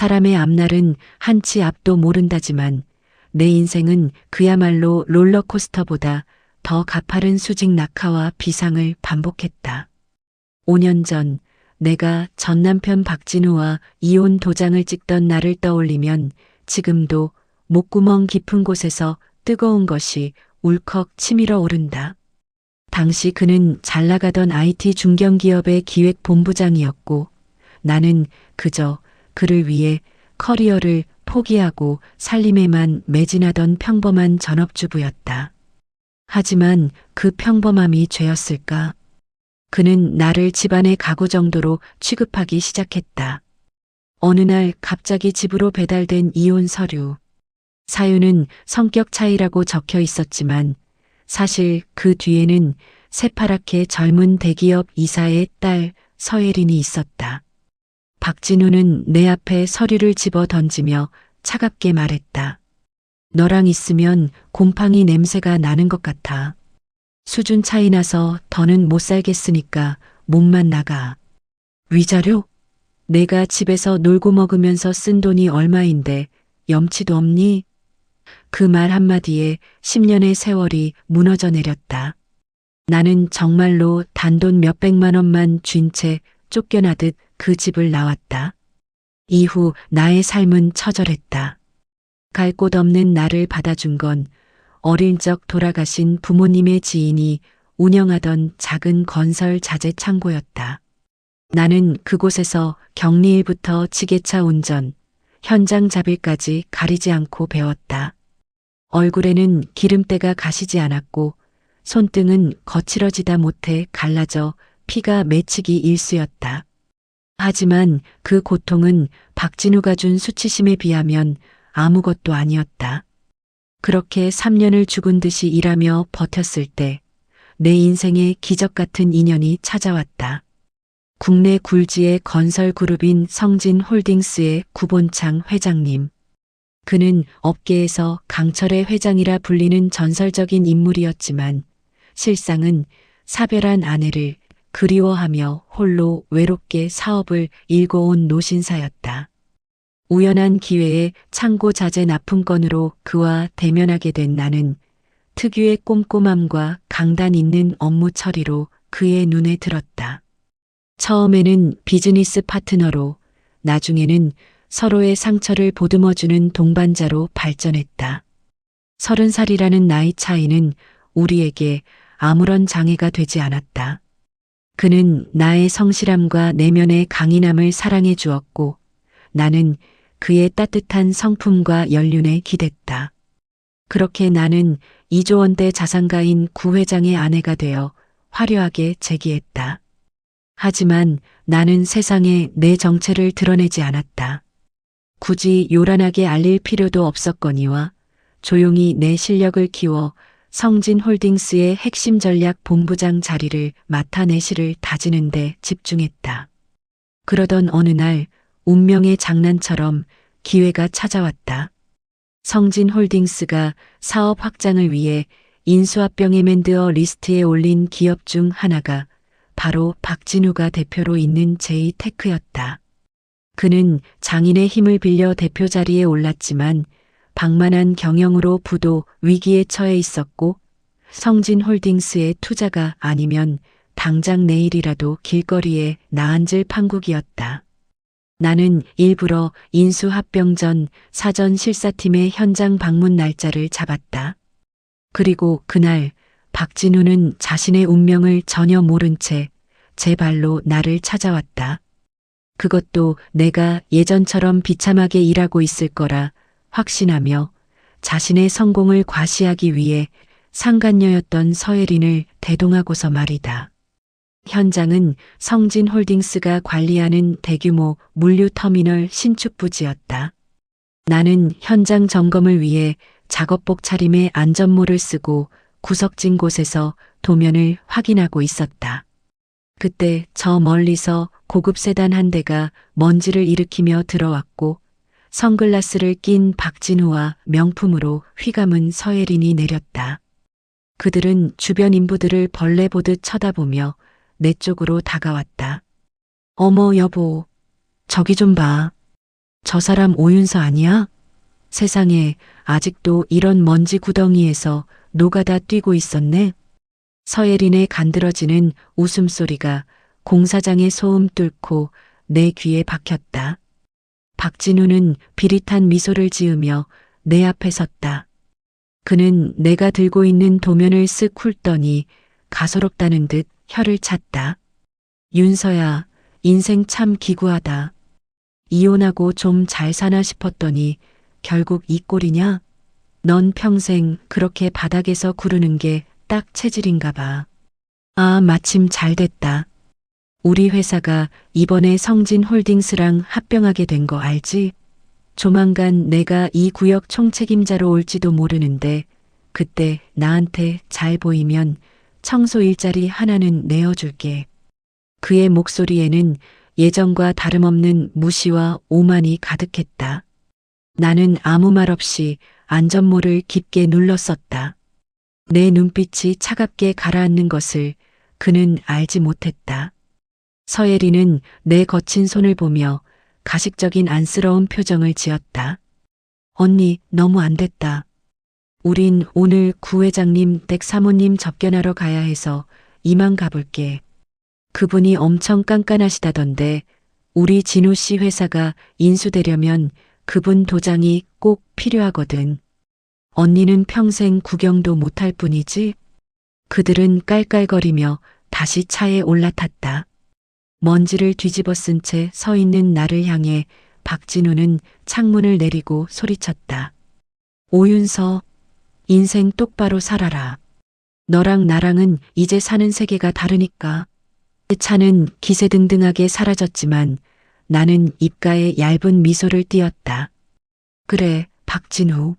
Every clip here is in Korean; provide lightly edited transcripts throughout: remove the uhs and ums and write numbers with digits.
사람의 앞날은 한치 앞도 모른다지만 내 인생은 그야말로 롤러코스터보다 더 가파른 수직 낙하와 비상을 반복했다. 5년 전 내가 전 남편 박진우와 이혼 도장을 찍던 날을 떠올리면 지금도 목구멍 깊은 곳에서 뜨거운 것이 울컥 치밀어 오른다. 당시 그는 잘 나가던 IT 중견기업의 기획본부장이었고 나는 그저 그를 위해 커리어를 포기하고 살림에만 매진하던 평범한 전업주부였다. 하지만 그 평범함이 죄였을까? 그는 나를 집안의 가구 정도로 취급하기 시작했다. 어느 날 갑자기 집으로 배달된 이혼 서류. 사유는 성격 차이라고 적혀 있었지만 사실 그 뒤에는 새파랗게 젊은 대기업 이사의 딸 서예린이 있었다. 박진우는 내 앞에 서류를 집어 던지며 차갑게 말했다. 너랑 있으면 곰팡이 냄새가 나는 것 같아. 수준 차이 나서 더는 못 살겠으니까 몸만 나가. 위자료? 내가 집에서 놀고 먹으면서 쓴 돈이 얼마인데 염치도 없니? 그 말 한마디에 10년의 세월이 무너져 내렸다. 나는 정말로 단돈 몇백만 원만 쥔 채 쫓겨나듯 그 집을 나왔다. 이후 나의 삶은 처절했다. 갈 곳 없는 나를 받아준 건 어릴 적 돌아가신 부모님의 지인이 운영하던 작은 건설 자재 창고였다. 나는 그곳에서 격리일부터 지게차 운전, 현장 잡일까지 가리지 않고 배웠다. 얼굴에는 기름때가 가시지 않았고 손등은 거칠어지다 못해 갈라져 피가 맺히기 일쑤였다. 하지만 그 고통은 박진우가 준 수치심에 비하면 아무것도 아니었다. 그렇게 3년을 죽은 듯이 일하며 버텼을 때 내 인생에 기적 같은 인연이 찾아왔다. 국내 굴지의 건설 그룹인 성진홀딩스의 구본창 회장님. 그는 업계에서 강철의 회장이라 불리는 전설적인 인물이었지만 실상은 사별한 아내를 그리워하며 홀로 외롭게 사업을 일궈온 노신사였다. 우연한 기회에 창고 자재 납품건으로 그와 대면하게 된 나는 특유의 꼼꼼함과 강단 있는 업무 처리로 그의 눈에 들었다. 처음에는 비즈니스 파트너로, 나중에는 서로의 상처를 보듬어주는 동반자로 발전했다. 30살이라는 나이 차이는 우리에게 아무런 장애가 되지 않았다. 그는 나의 성실함과 내면의 강인함을 사랑해 주었고 나는 그의 따뜻한 성품과 연륜에 기댔다. 그렇게 나는 2조 원대 자산가인 구 회장의 아내가 되어 화려하게 재기했다. 하지만 나는 세상에 내 정체를 드러내지 않았다. 굳이 요란하게 알릴 필요도 없었거니와 조용히 내 실력을 키워 성진홀딩스의 핵심 전략 본부장 자리를 맡아내시를 다지는 데 집중했다. 그러던 어느 날 운명의 장난처럼 기회가 찾아왔다. 성진홀딩스가 사업 확장을 위해 인수합병에 맨드어 리스트에 올린 기업 중 하나가 바로 박진우가 대표로 있는 제이테크였다. 그는 장인의 힘을 빌려 대표 자리에 올랐지만 방만한 경영으로 부도 위기에 처해 있었고 성진홀딩스의 투자가 아니면 당장 내일이라도 길거리에 나앉을 판국이었다. 나는 일부러 인수합병 전 사전 실사팀의 현장 방문 날짜를 잡았다. 그리고 그날 박진우는 자신의 운명을 전혀 모른 채 제 발로 나를 찾아왔다. 그것도 내가 예전처럼 비참하게 일하고 있을 거라 확신하며 자신의 성공을 과시하기 위해 상간녀였던 서예린을 대동하고서 말이다. 현장은 성진홀딩스가 관리하는 대규모 물류터미널 신축 부지였다. 나는 현장 점검을 위해 작업복 차림에 안전모를 쓰고 구석진 곳에서 도면을 확인하고 있었다. 그때 저 멀리서 고급 세단 한 대가 먼지를 일으키며 들어왔고 선글라스를 낀 박진우와 명품으로 휘감은 서예린이 내렸다. 그들은 주변 인부들을 벌레 보듯 쳐다보며 내 쪽으로 다가왔다. 어머 여보, 저기 좀 봐. 저 사람 오윤서 아니야? 세상에 아직도 이런 먼지 구덩이에서 노가다 뛰고 있었네. 서예린의 간드러지는 웃음소리가 공사장의 소음 뚫고 내 귀에 박혔다. 박진우는 비릿한 미소를 지으며 내 앞에 섰다. 그는 내가 들고 있는 도면을 쓱 훑더니 가소롭다는 듯 혀를 찼다. 윤서야, 인생 참 기구하다. 이혼하고 좀 잘 사나 싶었더니 결국 이 꼴이냐? 넌 평생 그렇게 바닥에서 구르는 게 딱 체질인가 봐. 아, 마침 잘 됐다. 우리 회사가 이번에 성진홀딩스랑 합병하게 된 거 알지? 조만간 내가 이 구역 총책임자로 올지도 모르는데 그때 나한테 잘 보이면 청소 일자리 하나는 내어줄게. 그의 목소리에는 예전과 다름없는 무시와 오만이 가득했다. 나는 아무 말 없이 안전모를 깊게 눌렀었다. 내 눈빛이 차갑게 가라앉는 것을 그는 알지 못했다. 서예리는 내 거친 손을 보며 가식적인 안쓰러운 표정을 지었다. 언니, 너무 안 됐다. 우린 오늘 구 회장님 댁 사모님 접견하러 가야 해서 이만 가볼게. 그분이 엄청 깐깐하시다던데 우리 진우 씨 회사가 인수되려면 그분 도장이 꼭 필요하거든. 언니는 평생 구경도 못할 뿐이지. 그들은 깔깔거리며 다시 차에 올라탔다. 먼지를 뒤집어 쓴 채 서 있는 나를 향해 박진우는 창문을 내리고 소리쳤다. 오윤서, 인생 똑바로 살아라. 너랑 나랑은 이제 사는 세계가 다르니까. 그 차는 기세등등하게 사라졌지만 나는 입가에 얇은 미소를 띄었다. 그래, 박진우.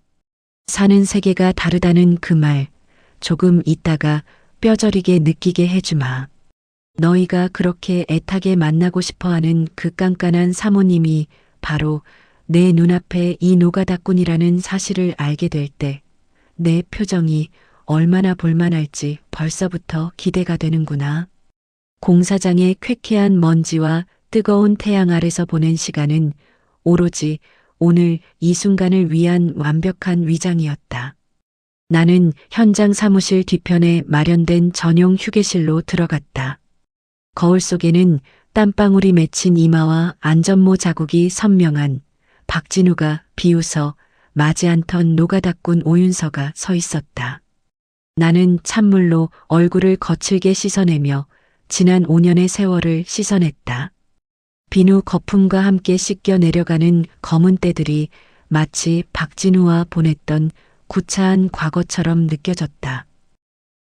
사는 세계가 다르다는 그 말, 조금 있다가 뼈저리게 느끼게 해주마. 너희가 그렇게 애타게 만나고 싶어하는 그 깐깐한 사모님이 바로 내 눈앞에 이 노가다꾼이라는 사실을 알게 될 때 내 표정이 얼마나 볼만할지 벌써부터 기대가 되는구나. 공사장의 쾌쾌한 먼지와 뜨거운 태양 아래서 보낸 시간은 오로지 오늘 이 순간을 위한 완벽한 위장이었다. 나는 현장 사무실 뒤편에 마련된 전용 휴게실로 들어갔다. 거울 속에는 땀방울이 맺힌 이마와 안전모 자국이 선명한 박진우가 비웃어 마지 않던 노가다꾼 오윤서가 서 있었다. 나는 찬물로 얼굴을 거칠게 씻어내며 지난 5년의 세월을 씻어냈다. 비누 거품과 함께 씻겨 내려가는 검은 때들이 마치 박진우와 보냈던 구차한 과거처럼 느껴졌다.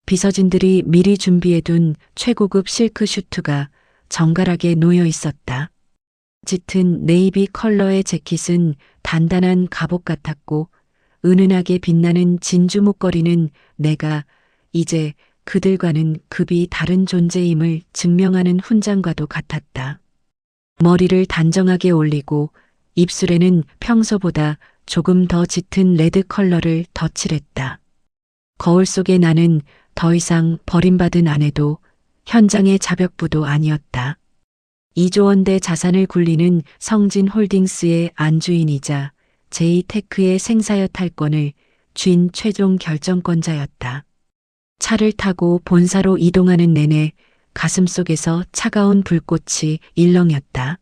비서진들이 미리 준비해둔 최고급 실크 슈트가 정갈하게 놓여 있었다. 짙은 네이비 컬러의 재킷은 단단한 갑옷 같았고 은은하게 빛나는 진주 목걸이는 내가 이제 그들과는 급이 다른 존재임을 증명하는 훈장과도 같았다. 머리를 단정하게 올리고 입술에는 평소보다 조금 더 짙은 레드 컬러를 덧칠했다. 거울 속의 나는 더 이상 버림받은 아내도 현장의 자벽부도 아니었다. 2조 원대 자산을 굴리는 성진홀딩스의 안주인이자 제이테크의 생사여 탈권을 쥔 최종 결정권자였다. 차를 타고 본사로 이동하는 내내 가슴속에서 차가운 불꽃이 일렁였다.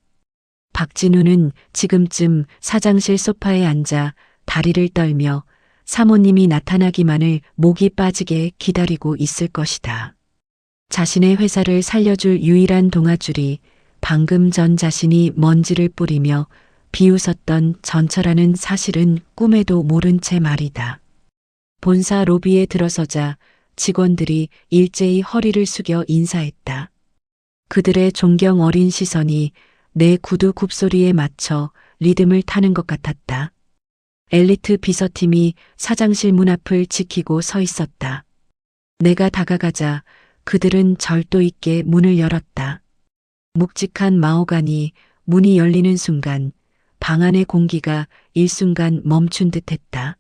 박진우는 지금쯤 사장실 소파에 앉아 다리를 떨며 사모님이 나타나기만을 목이 빠지게 기다리고 있을 것이다. 자신의 회사를 살려줄 유일한 동아줄이 방금 전 자신이 먼지를 뿌리며 비웃었던 전처라는 사실은 꿈에도 모른 채 말이다. 본사 로비에 들어서자 직원들이 일제히 허리를 숙여 인사했다. 그들의 존경 어린 시선이 내 구두 굽소리에 맞춰 리듬을 타는 것 같았다. 엘리트 비서팀이 사장실 문 앞을 지키고 서 있었다. 내가 다가가자 그들은 절도 있게 문을 열었다. 묵직한 마호가니 문이 열리는 순간 방 안의 공기가 일순간 멈춘 듯했다.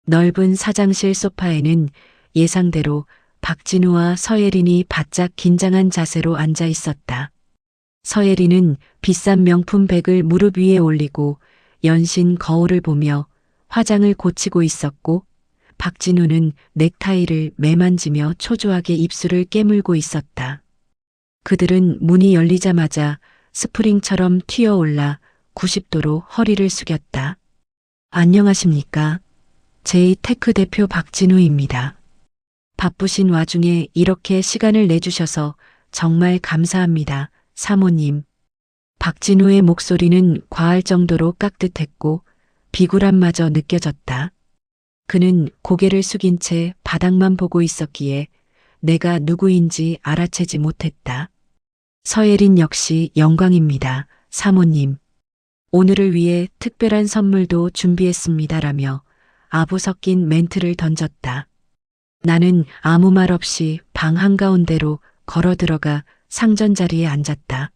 넓은 사장실 소파에는 예상대로 박진우와 서예린이 바짝 긴장한 자세로 앉아 있었다. 서예린은 비싼 명품 백을 무릎 위에 올리고 연신 거울을 보며 화장을 고치고 있었고 박진우는 넥타이를 매만지며 초조하게 입술을 깨물고 있었다. 그들은 문이 열리자마자 스프링처럼 튀어올라 90도로 허리를 숙였다. 안녕하십니까? 제이테크 대표 박진우입니다. 바쁘신 와중에 이렇게 시간을 내주셔서 정말 감사합니다, 사모님. 박진우의 목소리는 과할 정도로 깍듯했고 비굴함마저 느껴졌다. 그는 고개를 숙인 채 바닥만 보고 있었기에 내가 누구인지 알아채지 못했다. 서예린 역시 영광입니다, 사모님. 오늘을 위해 특별한 선물도 준비했습니다라며 아부 섞인 멘트를 던졌다. 나는 아무 말 없이 방 한가운데로 걸어 들어가 상전 자리에 앉았다.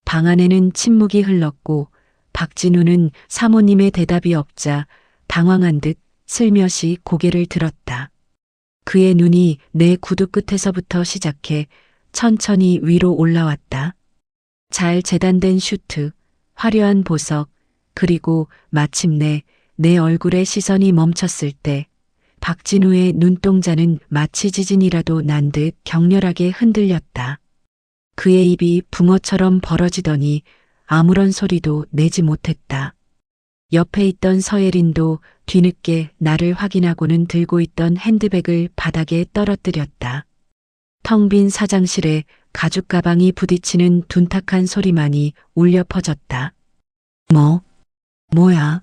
방 안에는 침묵이 흘렀고 박진우는 사모님의 대답이 없자 당황한 듯 슬며시 고개를 들었다. 그의 눈이 내 구두 끝에서부터 시작해 천천히 위로 올라왔다. 잘 재단된 슈트, 화려한 보석, 그리고 마침내 내 얼굴에 시선이 멈췄을 때 박진우의 눈동자는 마치 지진이라도 난 듯 격렬하게 흔들렸다. 그의 입이 붕어처럼 벌어지더니 아무런 소리도 내지 못했다. 옆에 있던 서예린도 뒤늦게 나를 확인하고는 들고 있던 핸드백을 바닥에 떨어뜨렸다. 텅 빈 사장실에 가죽 가방이 부딪히는 둔탁한 소리만이 울려 퍼졌다. 뭐야?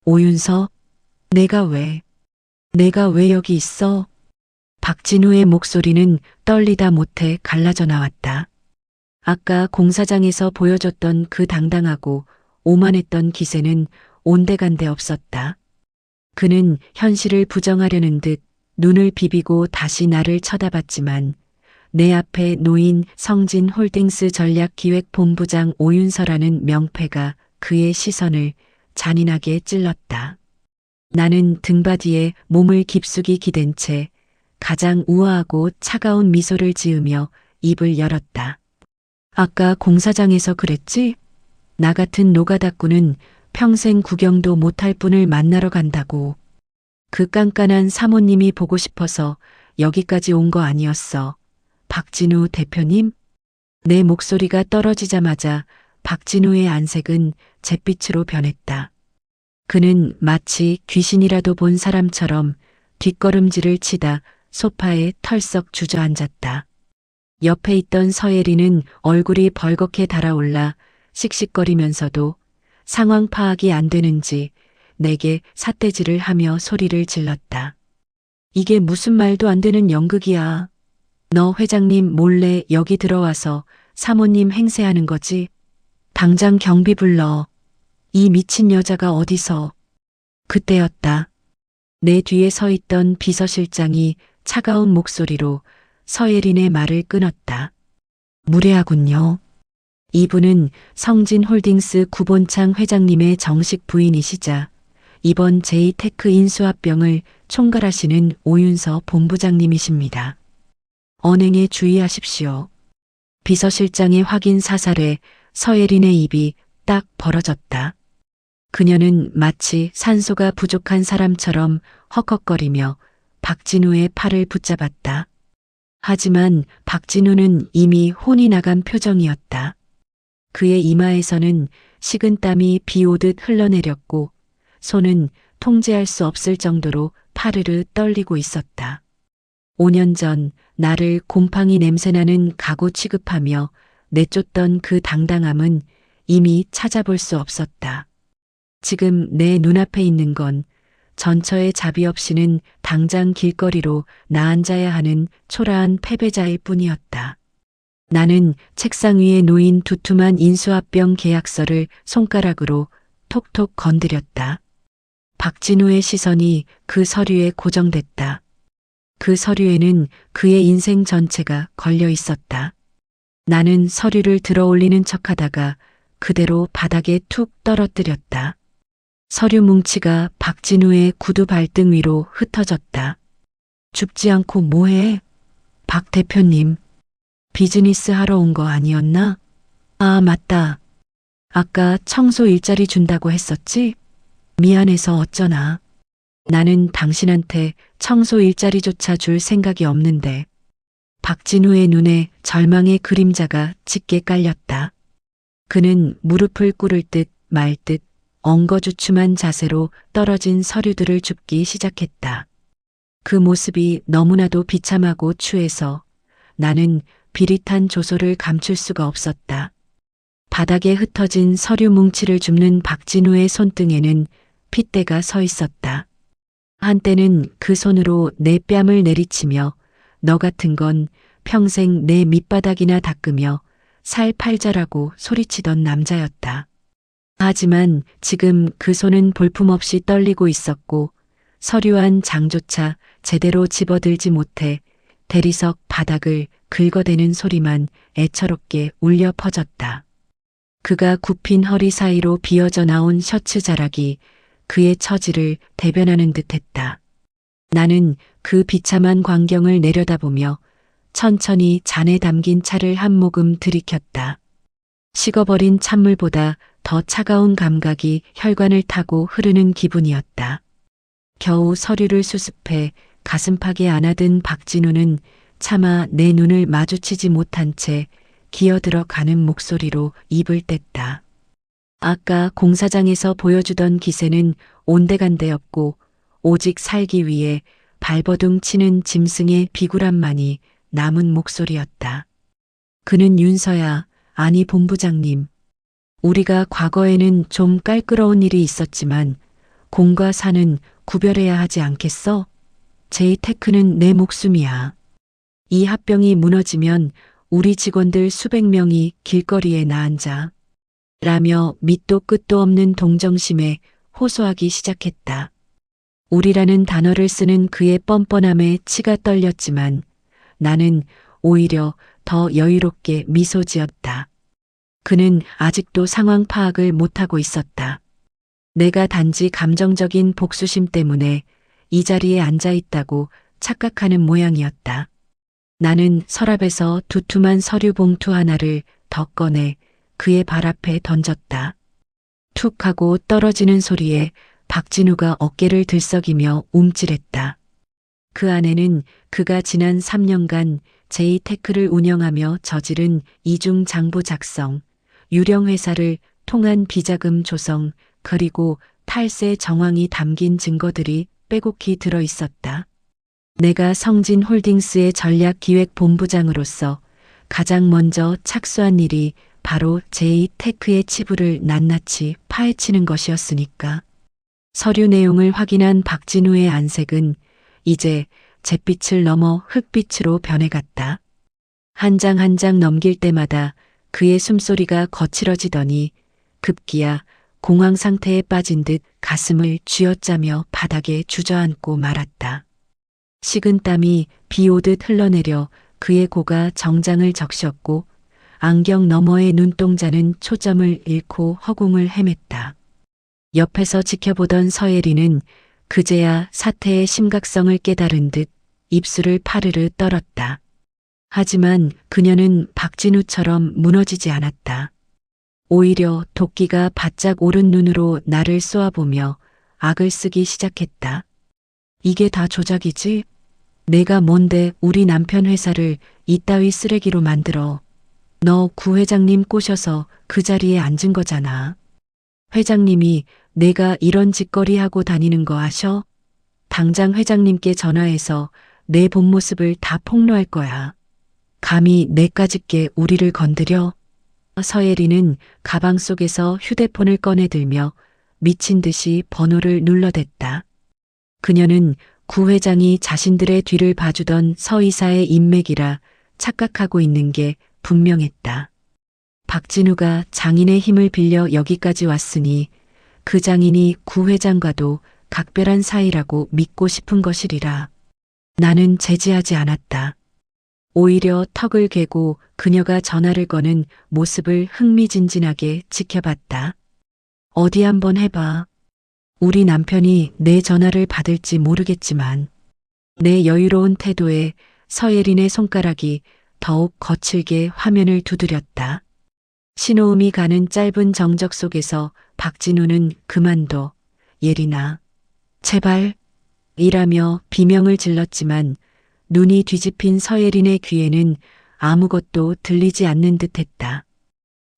오윤서? 내가 왜 여기 있어? 박진우의 목소리는 떨리다 못해 갈라져 나왔다. 아까 공사장에서 보여줬던 그 당당하고 오만했던 기세는 온데간데 없었다. 그는 현실을 부정하려는 듯 눈을 비비고 다시 나를 쳐다봤지만 내 앞에 놓인 성진홀딩스 전략기획본부장 오윤서라는 명패가 그의 시선을 잔인하게 찔렀다. 나는 등받이에 몸을 깊숙이 기댄 채 가장 우아하고 차가운 미소를 지으며 입을 열었다. 아까 공사장에서 그랬지? 나 같은 노가다꾼은 평생 구경도 못할 분을 만나러 간다고. 그 깐깐한 사모님이 보고 싶어서 여기까지 온 거 아니었어. 박진우 대표님? 내 목소리가 떨어지자마자 박진우의 안색은 잿빛으로 변했다. 그는 마치 귀신이라도 본 사람처럼 뒷걸음질을 치다 소파에 털썩 주저앉았다. 옆에 있던 서예리는 얼굴이 벌겋게 달아올라 씩씩거리면서도 상황 파악이 안 되는지 내게 삿대질을 하며 소리를 질렀다. 이게 무슨 말도 안 되는 연극이야. 너 회장님 몰래 여기 들어와서 사모님 행세하는 거지? 당장 경비 불러. 이 미친 여자가 어디서. 그때였다. 내 뒤에 서 있던 비서실장이 차가운 목소리로 서예린의 말을 끊었다. 무례하군요. 이분은 성진홀딩스 구본창 회장님의 정식 부인이시자 이번 제이테크 인수합병을 총괄하시는 오윤서 본부장님이십니다. 언행에 주의하십시오. 비서실장의 확인 사살에 서예린의 입이 딱 벌어졌다. 그녀는 마치 산소가 부족한 사람처럼 헉헉거리며 박진우의 팔을 붙잡았다. 하지만 박진우는 이미 혼이 나간 표정이었다. 그의 이마에서는 식은땀이 비 오듯 흘러내렸고 손은 통제할 수 없을 정도로 파르르 떨리고 있었다. 5년 전 나를 곰팡이 냄새나는 가구 취급하며 내쫓던 그 당당함은 이미 찾아볼 수 없었다. 지금 내 눈앞에 있는 건 전처의 자비 없이는 당장 길거리로 나앉아야 하는 초라한 패배자일 뿐이었다. 나는 책상 위에 놓인 두툼한 인수합병 계약서를 손가락으로 톡톡 건드렸다. 박진우의 시선이 그 서류에 고정됐다. 그 서류에는 그의 인생 전체가 걸려 있었다. 나는 서류를 들어 올리는 척하다가 그대로 바닥에 툭 떨어뜨렸다. 서류 뭉치가 박진우의 구두 발등 위로 흩어졌다. 줍지 않고 뭐해? 박 대표님, 비즈니스 하러 온 거 아니었나? 아, 맞다. 아까 청소 일자리 준다고 했었지? 미안해서 어쩌나. 나는 당신한테 청소 일자리조차 줄 생각이 없는데. 박진우의 눈에 절망의 그림자가 짙게 깔렸다. 그는 무릎을 꿇을 듯 말 듯 엉거주춤한 자세로 떨어진 서류들을 줍기 시작했다. 그 모습이 너무나도 비참하고 추해서 나는 비릿한 조소를 감출 수가 없었다. 바닥에 흩어진 서류 뭉치를 줍는 박진우의 손등에는 핏대가 서 있었다. 한때는 그 손으로 내 뺨을 내리치며 너 같은 건 평생 내 밑바닥이나 닦으며 살 팔자라고 소리치던 남자였다. 하지만 지금 그 손은 볼품없이 떨리고 있었고 서류한 장조차 제대로 집어들지 못해 대리석 바닥을 긁어대는 소리만 애처롭게 울려 퍼졌다. 그가 굽힌 허리 사이로 비어져 나온 셔츠 자락이 그의 처지를 대변하는 듯했다. 나는 그 비참한 광경을 내려다보며 천천히 잔에 담긴 차를 한 모금 들이켰다. 식어버린 찬물보다 더 차가운 감각이 혈관을 타고 흐르는 기분이었다. 겨우 서류를 수습해 가슴팍에 안아든 박진우는 차마 내 눈을 마주치지 못한 채 기어들어 가는 목소리로 입을 뗐다. 아까 공사장에서 보여주던 기세는 온데간데없고 오직 살기 위해 발버둥 치는 짐승의 비굴함만이 남은 목소리였다. 그는 윤서야, 아니 본부장님. 우리가 과거에는 좀 깔끄러운 일이 있었지만 공과 사는 구별해야 하지 않겠어? 제이테크는 내 목숨이야. 이 합병이 무너지면 우리 직원들 수백 명이 길거리에 나앉아. 라며 밑도 끝도 없는 동정심에 호소하기 시작했다. 우리라는 단어를 쓰는 그의 뻔뻔함에 치가 떨렸지만 나는 오히려 더 여유롭게 미소 지었다. 그는 아직도 상황 파악을 못하고 있었다. 내가 단지 감정적인 복수심 때문에 이 자리에 앉아 있다고 착각하는 모양이었다. 나는 서랍에서 두툼한 서류 봉투 하나를 더 꺼내 그의 발 앞에 던졌다. 툭 하고 떨어지는 소리에 박진우가 어깨를 들썩이며 움찔했다. 그 안에는 그가 지난 3년간 제이테크를 운영하며 저지른 이중 장부 작성, 유령 회사를 통한 비자금 조성, 그리고 탈세 정황이 담긴 증거들이 빼곡히 들어 있었다. 내가 성진홀딩스의 전략기획본부장으로서 가장 먼저 착수한 일이 바로 제이테크의 치부를 낱낱이 파헤치는 것이었으니까. 서류 내용을 확인한 박진우의 안색은 이제 잿빛을 넘어 흑빛으로 변해갔다. 한 장 한 장 넘길 때마다 그의 숨소리가 거칠어지더니 급기야 공황 상태에 빠진 듯 가슴을 쥐어짜며 바닥에 주저앉고 말았다. 식은 땀이 비 오듯 흘러내려 그의 고가 정장을 적셨고 안경 너머의 눈동자는 초점을 잃고 허공을 헤맸다. 옆에서 지켜보던 서예리는 그제야 사태의 심각성을 깨달은 듯 입술을 파르르 떨었다. 하지만 그녀는 박진우처럼 무너지지 않았다. 오히려 도끼가 바짝 오른 눈으로 나를 쏘아보며 악을 쓰기 시작했다. 이게 다 조작이지? 내가 뭔데 우리 남편 회사를 이따위 쓰레기로 만들어. 너 구 회장님 꼬셔서 그 자리에 앉은 거잖아. 회장님이 내가 이런 짓거리 하고 다니는 거 아셔? 당장 회장님께 전화해서 내 본 모습을 다 폭로할 거야. 감히 내까짓게 우리를 건드려? 서예리는 가방 속에서 휴대폰을 꺼내들며 미친 듯이 번호를 눌러댔다. 그녀는 구 회장이 자신들의 뒤를 봐주던 서 이사의 인맥이라 착각하고 있는 게 분명했다. 박진우가 장인의 힘을 빌려 여기까지 왔으니 그 장인이 구 회장과도 각별한 사이라고 믿고 싶은 것이리라. 나는 제지하지 않았다. 오히려 턱을 괴고 그녀가 전화를 거는 모습을 흥미진진하게 지켜봤다. 어디 한번 해봐. 우리 남편이 내 전화를 받을지 모르겠지만 내 여유로운 태도에 서예린의 손가락이 더욱 거칠게 화면을 두드렸다. 신호음이 가는 짧은 정적 속에서 박진우는 그만둬. 예린아. 제발. 이라며 비명을 질렀지만 눈이 뒤집힌 서예린의 귀에는 아무것도 들리지 않는 듯 했다.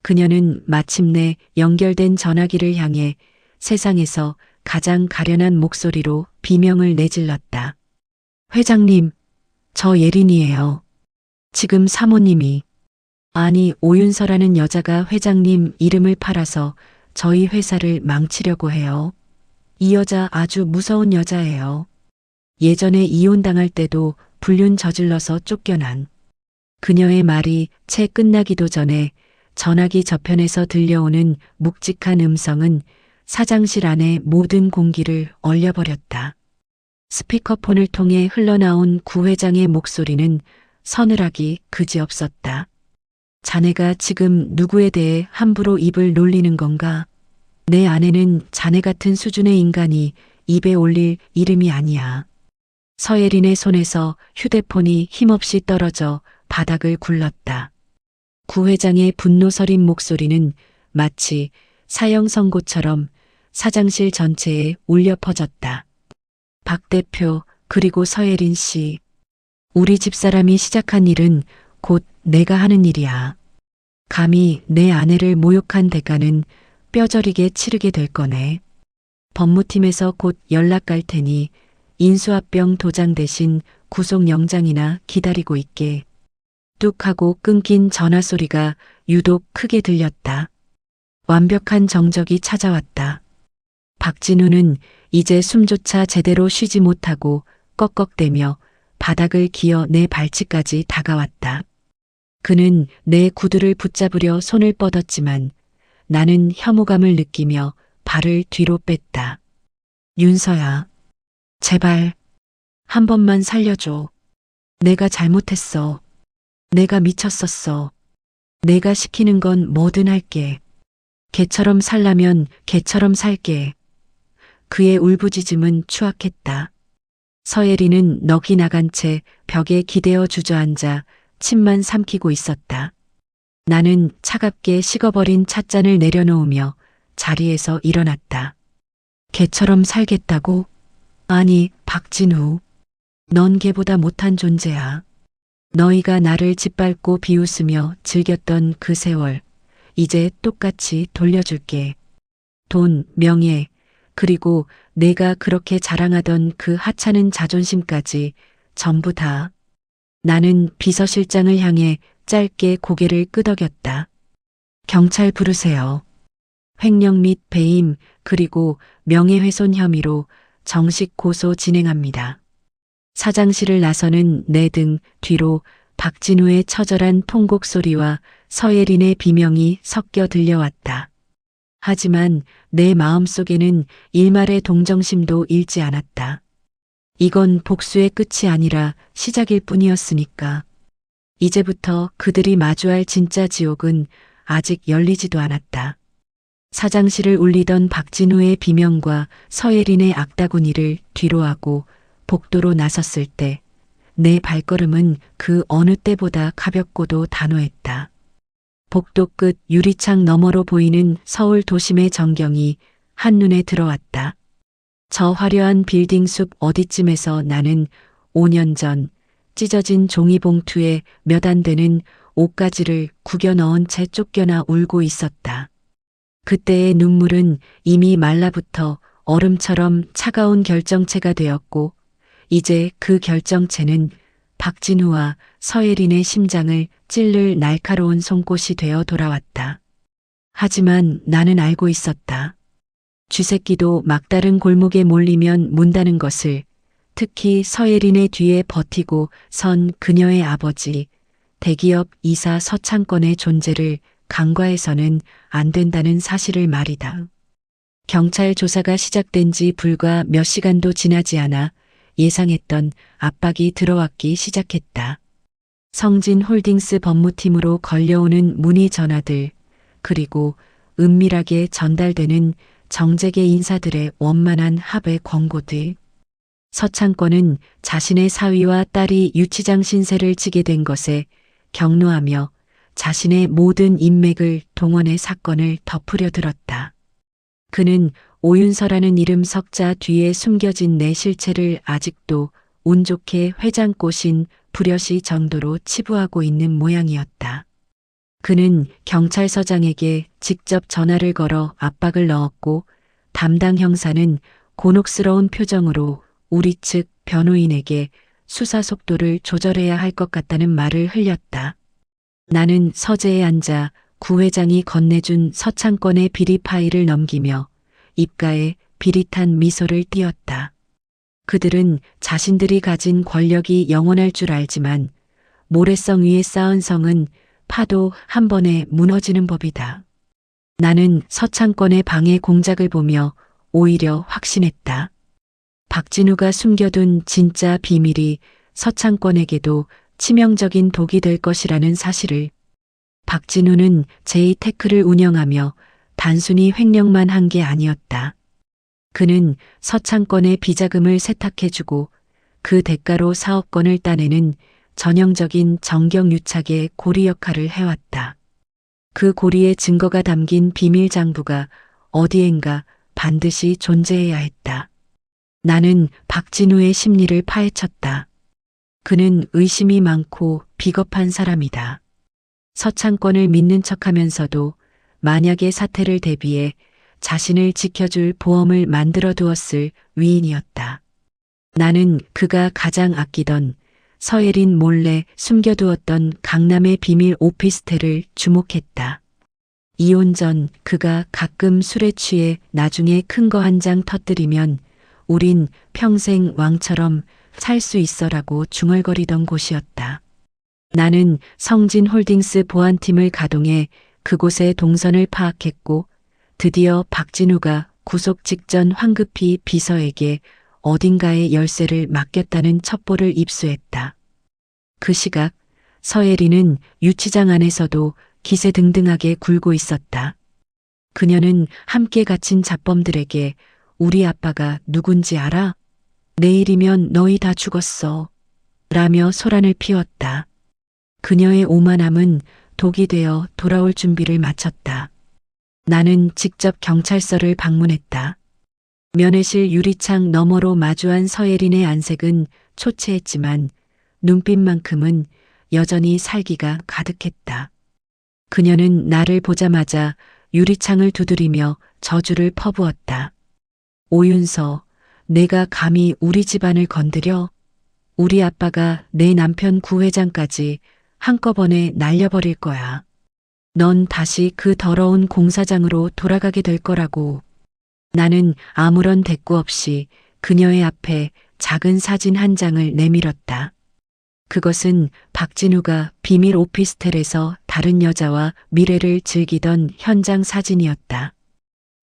그녀는 마침내 연결된 전화기를 향해 세상에서 가장 가련한 목소리로 비명을 내질렀다. 회장님, 저 예린이에요. 지금 사모님이, 아니 오윤서라는 여자가 회장님 이름을 팔아서 저희 회사를 망치려고 해요. 이 여자 아주 무서운 여자예요. 예전에 이혼당할 때도 불륜 저질러서 쫓겨난. 그녀의 말이 채 끝나기도 전에 전화기 저편에서 들려오는 묵직한 음성은 사장실 안의 모든 공기를 얼려버렸다. 스피커폰을 통해 흘러나온 구 회장의 목소리는 서늘하기 그지없었다. 자네가 지금 누구에 대해 함부로 입을 놀리는 건가? 내 아내는 자네 같은 수준의 인간이 입에 올릴 이름이 아니야. 서예린의 손에서 휴대폰이 힘없이 떨어져 바닥을 굴렀다. 구 회장의 분노 서린 목소리는 마치 사형 선고처럼 사장실 전체에 울려 퍼졌다. 박 대표, 그리고 서예린 씨. 우리 집사람이 시작한 일은 곧 내가 하는 일이야. 감히 내 아내를 모욕한 대가는 뼈저리게 치르게 될 거네. 법무팀에서 곧 연락 갈 테니 인수합병 도장 대신 구속영장이나 기다리고 있게. 뚝 하고 끊긴 전화 소리가 유독 크게 들렸다. 완벽한 정적이 찾아왔다. 박진우는 이제 숨조차 제대로 쉬지 못하고 꺽꺽대며 바닥을 기어 내 발치까지 다가왔다. 그는 내 구두를 붙잡으려 손을 뻗었지만 나는 혐오감을 느끼며 발을 뒤로 뺐다. 윤서야, 제발 한 번만 살려줘. 내가 잘못했어. 내가 미쳤었어. 내가 시키는 건 뭐든 할게. 개처럼 살라면 개처럼 살게. 그의 울부짖음은 추악했다. 서예린은 넋이 나간 채 벽에 기대어 주저앉아 침만 삼키고 있었다. 나는 차갑게 식어버린 찻잔을 내려놓으며 자리에서 일어났다. 개처럼 살겠다고? 아니, 박진우. 넌 개보다 못한 존재야. 너희가 나를 짓밟고 비웃으며 즐겼던 그 세월, 이제 똑같이 돌려줄게. 돈, 명예, 그리고 내가 그렇게 자랑하던 그 하찮은 자존심까지 전부 다. 나는 비서실장을 향해 짧게 고개를 끄덕였다. 경찰 부르세요. 횡령 및 배임 그리고 명예훼손 혐의로 정식 고소 진행합니다. 사장실을 나서는 내 등 뒤로 박진우의 처절한 통곡 소리와 서예린의 비명이 섞여 들려왔다. 하지만 내 마음속에는 일말의 동정심도 잃지 않았다. 이건 복수의 끝이 아니라 시작일 뿐이었으니까. 이제부터 그들이 마주할 진짜 지옥은 아직 열리지도 않았다. 사장실을 울리던 박진우의 비명과 서예린의 악다구니를 뒤로하고 복도로 나섰을 때 내 발걸음은 그 어느 때보다 가볍고도 단호했다. 복도 끝 유리창 너머로 보이는 서울 도심의 전경이 한눈에 들어왔다. 저 화려한 빌딩 숲 어디쯤에서 나는 5년 전 찢어진 종이봉투에 몇 안 되는 옷가지를 구겨 넣은 채 쫓겨나 울고 있었다. 그때의 눈물은 이미 말라붙어 얼음처럼 차가운 결정체가 되었고 이제 그 결정체는 박진우와 서예린의 심장을 찔를 날카로운 송곳이 되어 돌아왔다. 하지만 나는 알고 있었다. 쥐새끼도 막다른 골목에 몰리면 문다는 것을, 특히 서예린의 뒤에 버티고 선 그녀의 아버지, 대기업 이사 서창권의 존재를 간과해서는 안 된다는 사실을 말이다. 경찰 조사가 시작된 지 불과 몇 시간도 지나지 않아 예상했던 압박이 들어왔기 시작했다. 성진홀딩스 법무팀으로 걸려오는 문의 전화들, 그리고 은밀하게 전달되는 정재계 인사들의 원만한 합의 권고들. 서창권은 자신의 사위와 딸이 유치장 신세를 지게 된 것에 격노하며 자신의 모든 인맥을 동원해 사건을 덮으려 들었다. 그는 오윤서라는 이름 석자 뒤에 숨겨진 내 실체를 아직도 운 좋게 회장꽃인 불여시 정도로 치부하고 있는 모양이었다. 그는 경찰서장에게 직접 전화를 걸어 압박을 넣었고 담당 형사는 곤혹스러운 표정으로 우리 측 변호인에게 수사 속도를 조절해야 할 것 같다는 말을 흘렸다. 나는 서재에 앉아 구 회장이 건네준 서창권의 비리 파일을 넘기며 입가에 비릿한 미소를 띄었다. 그들은 자신들이 가진 권력이 영원할 줄 알지만 모래성 위에 쌓은 성은 파도 한 번에 무너지는 법이다. 나는 서창권의 방해 공작을 보며 오히려 확신했다. 박진우가 숨겨둔 진짜 비밀이 서창권에게도 치명적인 독이 될 것이라는 사실을. 박진우는 제이테크를 운영하며 단순히 횡령만 한 게 아니었다. 그는 서창권의 비자금을 세탁해주고 그 대가로 사업권을 따내는 전형적인 정경유착의 고리 역할을 해왔다. 그 고리의 증거가 담긴 비밀 장부가 어디엔가 반드시 존재해야 했다. 나는 박진우의 심리를 파헤쳤다. 그는 의심이 많고 비겁한 사람이다. 서창권을 믿는 척하면서도 만약의 사태를 대비해 자신을 지켜줄 보험을 만들어 두었을 위인이었다. 나는 그가 가장 아끼던 서예린 몰래 숨겨두었던 강남의 비밀 오피스텔을 주목했다. 이혼 전 그가 가끔 술에 취해 나중에 큰 거 한 장 터뜨리면 우린 평생 왕처럼 살 수 있어라고 중얼거리던 곳이었다. 나는 성진홀딩스 보안팀을 가동해 그곳의 동선을 파악했고 드디어 박진우가 구속 직전 황급히 비서에게 어딘가의 열쇠를 맡겼다는 첩보를 입수했다. 그 시각 서예리는 유치장 안에서도 기세등등하게 굴고 있었다. 그녀는 함께 갇힌 잡범들에게 우리 아빠가 누군지 알아? 내일이면 너희 다 죽었어. 라며 소란을 피웠다. 그녀의 오만함은 독이 되어 돌아올 준비를 마쳤다. 나는 직접 경찰서를 방문했다. 면회실 유리창 너머로 마주한 서예린의 안색은 초췌했지만 눈빛만큼은 여전히 살기가 가득했다. 그녀는 나를 보자마자 유리창을 두드리며 저주를 퍼부었다. 오윤서, 내가 감히 우리 집안을 건드려? 우리 아빠가 내 남편 구 회장까지 한꺼번에 날려버릴 거야. 넌 다시 그 더러운 공사장으로 돌아가게 될 거라고. 나는 아무런 대꾸 없이 그녀의 앞에 작은 사진 한 장을 내밀었다. 그것은 박진우가 비밀 오피스텔에서 다른 여자와 미래를 즐기던 현장 사진이었다.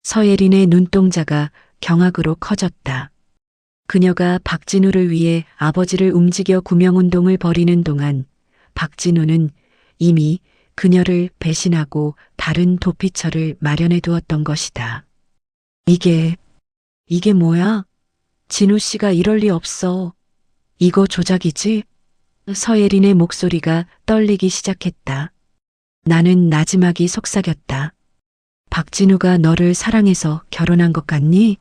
서예린의 눈동자가 경악으로 커졌다. 그녀가 박진우를 위해 아버지를 움직여 구명운동을 벌이는 동안 박진우는 이미 그녀를 배신하고 다른 도피처를 마련해 두었던 것이다. 이게 뭐야? 진우 씨가 이럴 리 없어. 이거 조작이지? 서예린의 목소리가 떨리기 시작했다. 나는 나지막이 속삭였다. 박진우가 너를 사랑해서 결혼한 것 같니?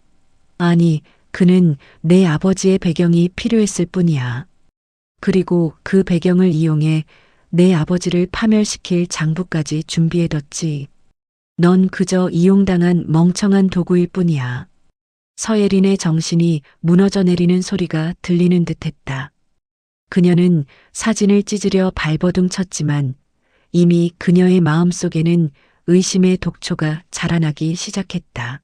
아니, 그는 내 아버지의 배경이 필요했을 뿐이야. 그리고 그 배경을 이용해 내 아버지를 파멸시킬 장부까지 준비해뒀지. 넌 그저 이용당한 멍청한 도구일 뿐이야. 서예린의 정신이 무너져 내리는 소리가 들리는 듯했다. 그녀는 사진을 찢으려 발버둥 쳤지만 이미 그녀의 마음속에는 의심의 독초가 자라나기 시작했다.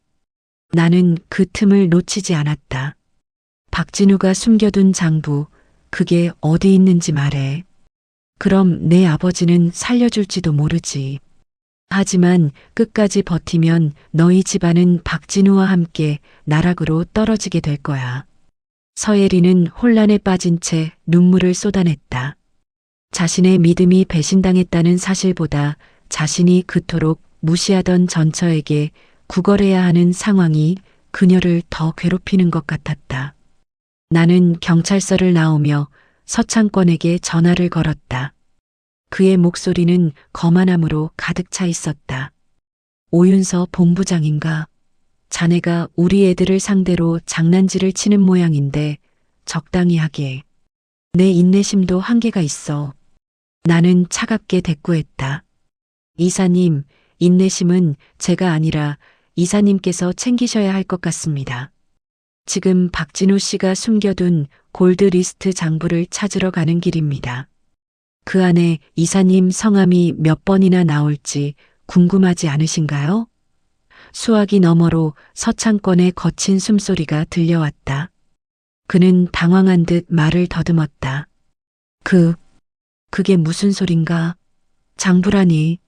나는 그 틈을 놓치지 않았다. 박진우가 숨겨둔 장부, 그게 어디 있는지 말해. 그럼 내 아버지는 살려줄지도 모르지. 하지만 끝까지 버티면 너희 집안은 박진우와 함께 나락으로 떨어지게 될 거야. 서예린은 혼란에 빠진 채 눈물을 쏟아냈다. 자신의 믿음이 배신당했다는 사실보다 자신이 그토록 무시하던 전처에게 구걸해야 하는 상황이 그녀를 더 괴롭히는 것 같았다. 나는 경찰서를 나오며 서창권에게 전화를 걸었다. 그의 목소리는 거만함으로 가득 차 있었다. 오윤서 본부장인가? 자네가 우리 애들을 상대로 장난질을 치는 모양인데 적당히 하게. 내 인내심도 한계가 있어. 나는 차갑게 대꾸했다. 이사님, 인내심은 제가 아니라 이사님께서 챙기셔야 할 것 같습니다. 지금 박진우 씨가 숨겨둔 골드리스트 장부를 찾으러 가는 길입니다. 그 안에 이사님 성함이 몇 번이나 나올지 궁금하지 않으신가요? 수화기 너머로 서창권의 거친 숨소리가 들려왔다. 그는 당황한 듯 말을 더듬었다. 그게 무슨 소린가? 장부라니.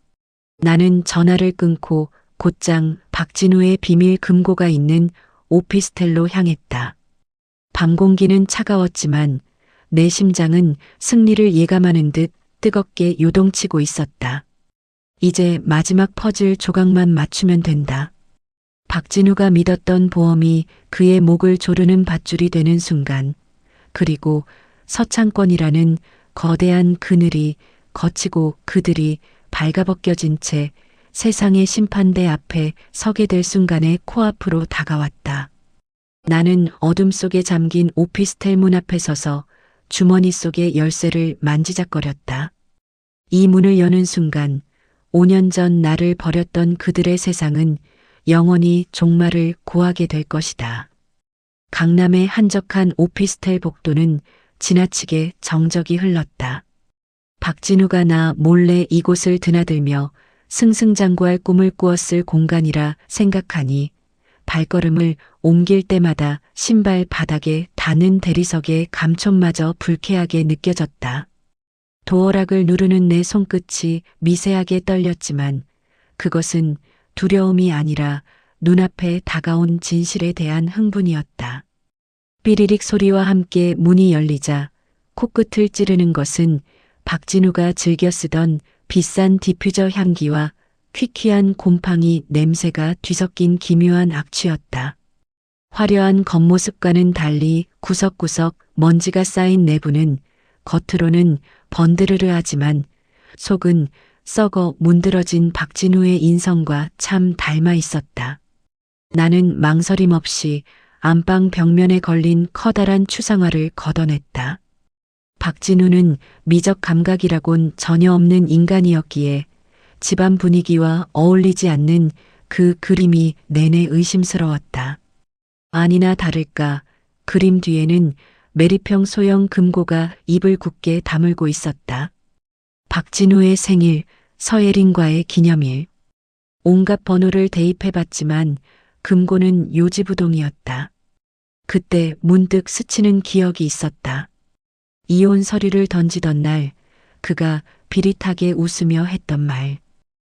나는 전화를 끊고 곧장 박진우의 비밀 금고가 있는 오피스텔로 향했다. 밤 공기는 차가웠지만 내 심장은 승리를 예감하는 듯 뜨겁게 요동치고 있었다. 이제 마지막 퍼즐 조각만 맞추면 된다. 박진우가 믿었던 보험이 그의 목을 조르는 밧줄이 되는 순간, 그리고 서창권이라는 거대한 그늘이 거치고 그들이 발가벗겨진 채 세상의 심판대 앞에 서게 될 순간에 코앞으로 다가왔다. 나는 어둠 속에 잠긴 오피스텔 문 앞에 서서 주머니 속의 열쇠를 만지작거렸다. 이 문을 여는 순간 5년 전 나를 버렸던 그들의 세상은 영원히 종말을 고하게 될 것이다. 강남의 한적한 오피스텔 복도는 지나치게 정적이 흘렀다. 박진우가 나 몰래 이곳을 드나들며 승승장구할 꿈을 꾸었을 공간이라 생각하니 발걸음을 옮길 때마다 신발 바닥에 닿는 대리석의 감촉마저 불쾌하게 느껴졌다. 도어락을 누르는 내 손끝이 미세하게 떨렸지만 그것은 두려움이 아니라 눈앞에 다가온 진실에 대한 흥분이었다. 삐리릭 소리와 함께 문이 열리자 코끝을 찌르는 것은 박진우가 즐겨 쓰던 비싼 디퓨저 향기와 퀴퀴한 곰팡이 냄새가 뒤섞인 기묘한 악취였다. 화려한 겉모습과는 달리 구석구석 먼지가 쌓인 내부는 겉으로는 번드르르하지만 속은 썩어 문드러진 박진우의 인성과 참 닮아 있었다. 나는 망설임 없이 안방 벽면에 걸린 커다란 추상화를 걷어냈다. 박진우는 미적 감각이라곤 전혀 없는 인간이었기에 집안 분위기와 어울리지 않는 그 그림이 내내 의심스러웠다. 아니나 다를까 그림 뒤에는 메리평 소형 금고가 입을 굳게 다물고 있었다. 박진우의 생일, 서예린과의 기념일. 온갖 번호를 대입해봤지만 금고는 요지부동이었다. 그때 문득 스치는 기억이 있었다. 이혼 서류를 던지던 날 그가 비릿하게 웃으며 했던 말.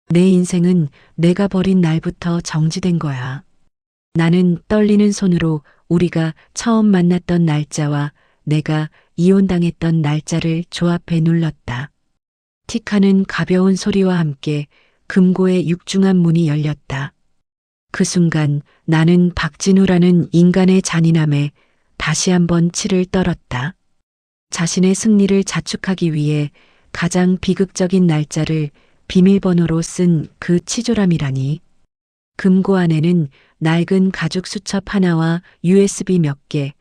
내 인생은 내가 버린 날부터 정지된 거야. 나는 떨리는 손으로 우리가 처음 만났던 날짜와 내가 이혼당했던 날짜를 조합해 눌렀다. 틱하는 가벼운 소리와 함께 금고의 육중한 문이 열렸다. 그 순간 나는 박진우라는 인간의 잔인함에 다시 한번 치를 떨었다. 자신의 승리를 자축하기 위해 가장 비극적인 날짜를 비밀번호로 쓴 그 치졸함이라니. 금고 안에는 낡은 가죽 수첩 하나와 USB 몇 개,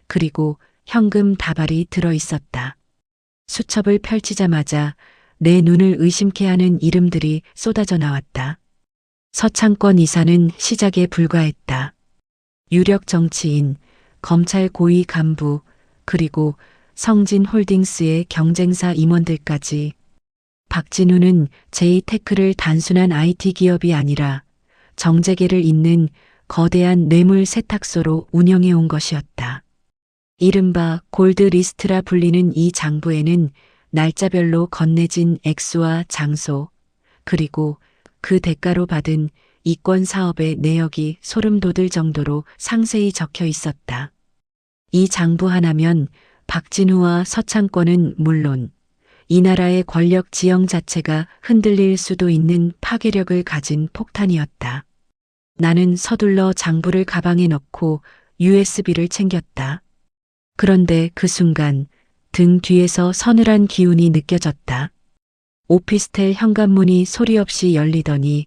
그리고 현금 다발이 들어 있었다. 수첩을 펼치자마자 내 눈을 의심케 하는 이름들이 쏟아져 나왔다. 서창권 이사는 시작에 불과했다. 유력 정치인, 검찰 고위 간부, 그리고 성진홀딩스의 경쟁사 임원들까지. 박진우는 제이테크를 단순한 IT 기업이 아니라 정재계를 잇는 거대한 뇌물 세탁소로 운영해 온 것이었다. 이른바 골드리스트라 불리는 이 장부에는 날짜별로 건네진 액수와 장소, 그리고 그 대가로 받은 이권 사업의 내역이 소름 돋을 정도로 상세히 적혀 있었다. 이 장부 하나면 박진우와 서창권은 물론 이 나라의 권력 지형 자체가 흔들릴 수도 있는 파괴력을 가진 폭탄이었다. 나는 서둘러 장부를 가방에 넣고 USB를 챙겼다. 그런데 그 순간 등 뒤에서 서늘한 기운이 느껴졌다. 오피스텔 현관문이 소리 없이 열리더니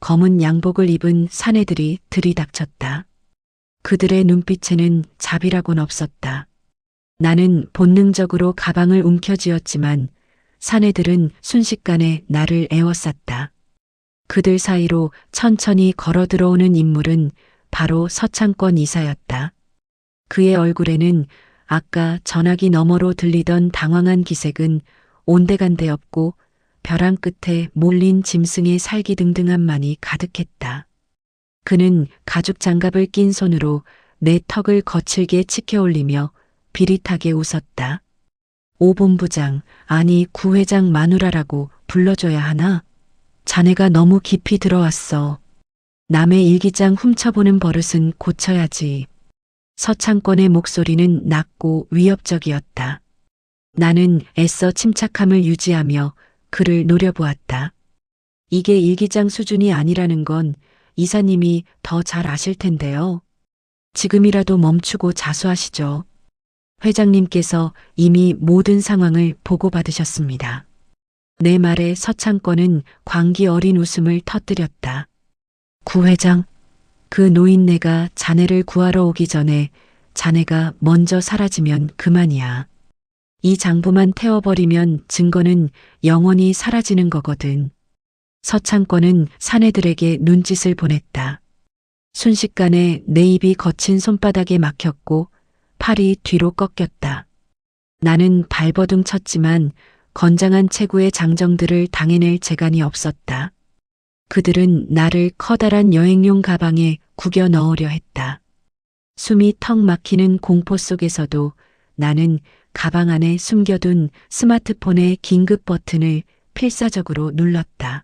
검은 양복을 입은 사내들이 들이닥쳤다. 그들의 눈빛에는 자비라곤 없었다. 나는 본능적으로 가방을 움켜쥐었지만 사내들은 순식간에 나를 에워쌌다. 그들 사이로 천천히 걸어 들어오는 인물은 바로 서창권 이사였다. 그의 얼굴에는 아까 전화기 너머로 들리던 당황한 기색은 온데간데 없고 벼랑 끝에 몰린 짐승의 살기등등함만이 가득했다. 그는 가죽 장갑을 낀 손으로 내 턱을 거칠게 치켜 올리며 비릿하게 웃었다. 오 본부장, 아니 구회장 마누라라고 불러줘야 하나? 자네가 너무 깊이 들어왔어. 남의 일기장 훔쳐보는 버릇은 고쳐야지. 서창권의 목소리는 낮고 위협적이었다. 나는 애써 침착함을 유지하며 그를 노려보았다. 이게 일기장 수준이 아니라는 건 이사님이 더 잘 아실 텐데요. 지금이라도 멈추고 자수하시죠. 회장님께서 이미 모든 상황을 보고받으셨습니다. 내 말에 서창권은 광기 어린 웃음을 터뜨렸다. 구 회장, 그 노인네가 자네를 구하러 오기 전에 자네가 먼저 사라지면 그만이야. 이 장부만 태워버리면 증거는 영원히 사라지는 거거든. 서창권은 사내들에게 눈짓을 보냈다. 순식간에 내 입이 거친 손바닥에 막혔고 팔이 뒤로 꺾였다. 나는 발버둥 쳤지만 건장한 체구의 장정들을 당해낼 재간이 없었다. 그들은 나를 커다란 여행용 가방에 구겨 넣으려 했다. 숨이 턱 막히는 공포 속에서도 나는 가방 안에 숨겨둔 스마트폰의 긴급 버튼을 필사적으로 눌렀다.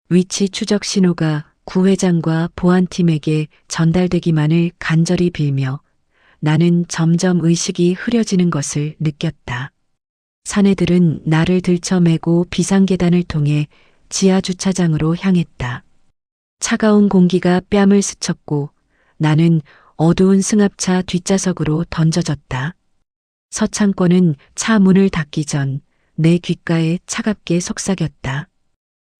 위치 추적 신호가 구 회장과 보안팀에게 전달되기만을 간절히 빌며 나는 점점 의식이 흐려지는 것을 느꼈다. 사내들은 나를 들쳐매고 비상계단을 통해 지하 주차장으로 향했다. 차가운 공기가 뺨을 스쳤고 나는 어두운 승합차 뒷좌석으로 던져졌다. 서창권은 차 문을 닫기 전 내 귓가에 차갑게 속삭였다.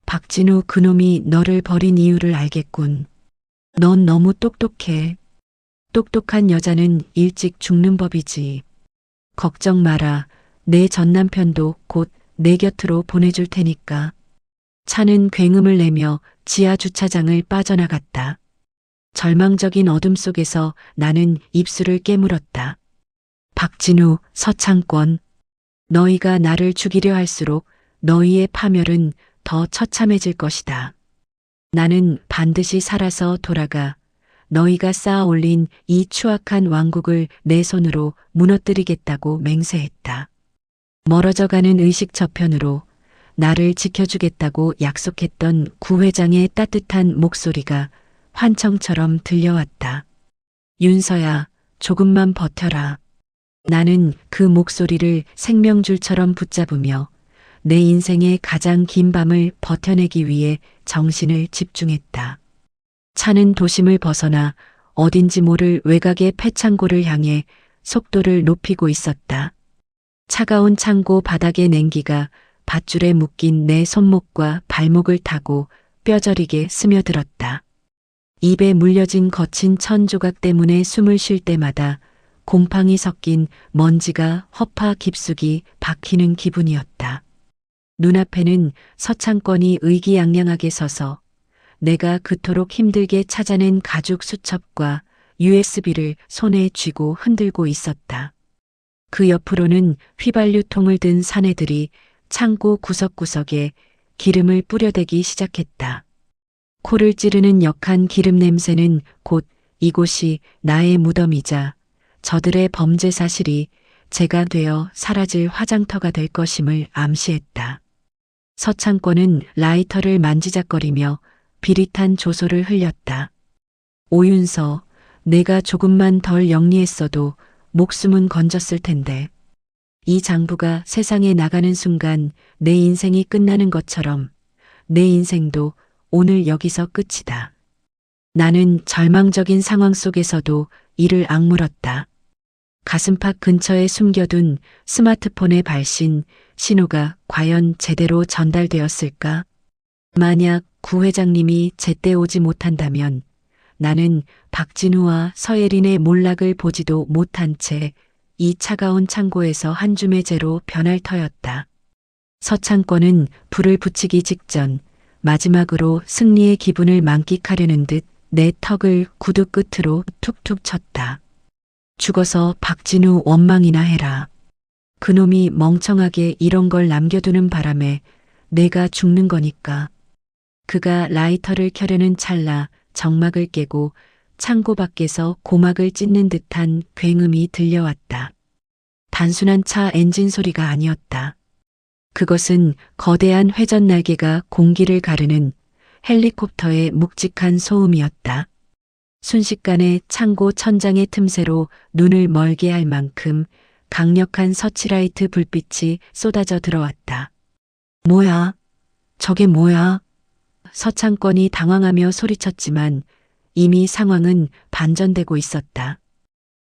박진우 그놈이 너를 버린 이유를 알겠군. 넌 너무 똑똑해. 똑똑한 여자는 일찍 죽는 법이지. 걱정 마라. 내 전남편도 곧 내 곁으로 보내줄 테니까. 차는 굉음을 내며 지하 주차장을 빠져나갔다. 절망적인 어둠 속에서 나는 입술을 깨물었다. 박진우, 서창권. 너희가 나를 죽이려 할수록 너희의 파멸은 더 처참해질 것이다. 나는 반드시 살아서 돌아가 너희가 쌓아 올린 이 추악한 왕국을 내 손으로 무너뜨리겠다고 맹세했다. 멀어져가는 의식 저편으로 나를 지켜주겠다고 약속했던 구 회장의 따뜻한 목소리가 환청처럼 들려왔다. 윤서야, 조금만 버텨라. 나는 그 목소리를 생명줄처럼 붙잡으며 내 인생의 가장 긴 밤을 버텨내기 위해 정신을 집중했다. 차는 도심을 벗어나 어딘지 모를 외곽의 폐창고를 향해 속도를 높이고 있었다. 차가운 창고 바닥의 냉기가 밧줄에 묶인 내 손목과 발목을 타고 뼈저리게 스며들었다. 입에 물려진 거친 천 조각 때문에 숨을 쉴 때마다 곰팡이 섞인 먼지가 허파 깊숙이 박히는 기분이었다. 눈앞에는 서창권이 의기양양하게 서서 내가 그토록 힘들게 찾아낸 가죽 수첩과 USB를 손에 쥐고 흔들고 있었다. 그 옆으로는 휘발유통을 든 사내들이 창고 구석구석에 기름을 뿌려대기 시작했다. 코를 찌르는 역한 기름 냄새는 곧 이곳이 나의 무덤이자 저들의 범죄 사실이 제가 되어 사라질 화장터가 될 것임을 암시했다. 서창권은 라이터를 만지작거리며 비릿한 조소를 흘렸다. 오윤서, 내가 조금만 덜 영리했어도 목숨은 건졌을 텐데. 이 장부가 세상에 나가는 순간 내 인생이 끝나는 것처럼 내 인생도 오늘 여기서 끝이다. 나는 절망적인 상황 속에서도 이를 악물었다. 가슴팍 근처에 숨겨둔 스마트폰의 발신 신호가 과연 제대로 전달되었을까? 만약 구 회장님이 제때 오지 못한다면 나는 박진우와 서예린의 몰락을 보지도 못한 채 이 차가운 창고에서 한 줌의 재로 변할 터였다. 서창권은 불을 붙이기 직전 마지막으로 승리의 기분을 만끽하려는 듯 내 턱을 구두 끝으로 툭툭 쳤다. 죽어서 박진우 원망이나 해라. 그놈이 멍청하게 이런 걸 남겨두는 바람에 내가 죽는 거니까. 그가 라이터를 켜려는 찰나 정막을 깨고 창고 밖에서 고막을 찢는 듯한 굉음이 들려왔다. 단순한 차 엔진 소리가 아니었다. 그것은 거대한 회전 날개가 공기를 가르는 헬리콥터의 묵직한 소음이었다. 순식간에 창고 천장의 틈새로 눈을 멀게 할 만큼 강력한 서치라이트 불빛이 쏟아져 들어왔다. 뭐야? 저게 뭐야? 서창권이 당황하며 소리쳤지만 이미 상황은 반전되고 있었다.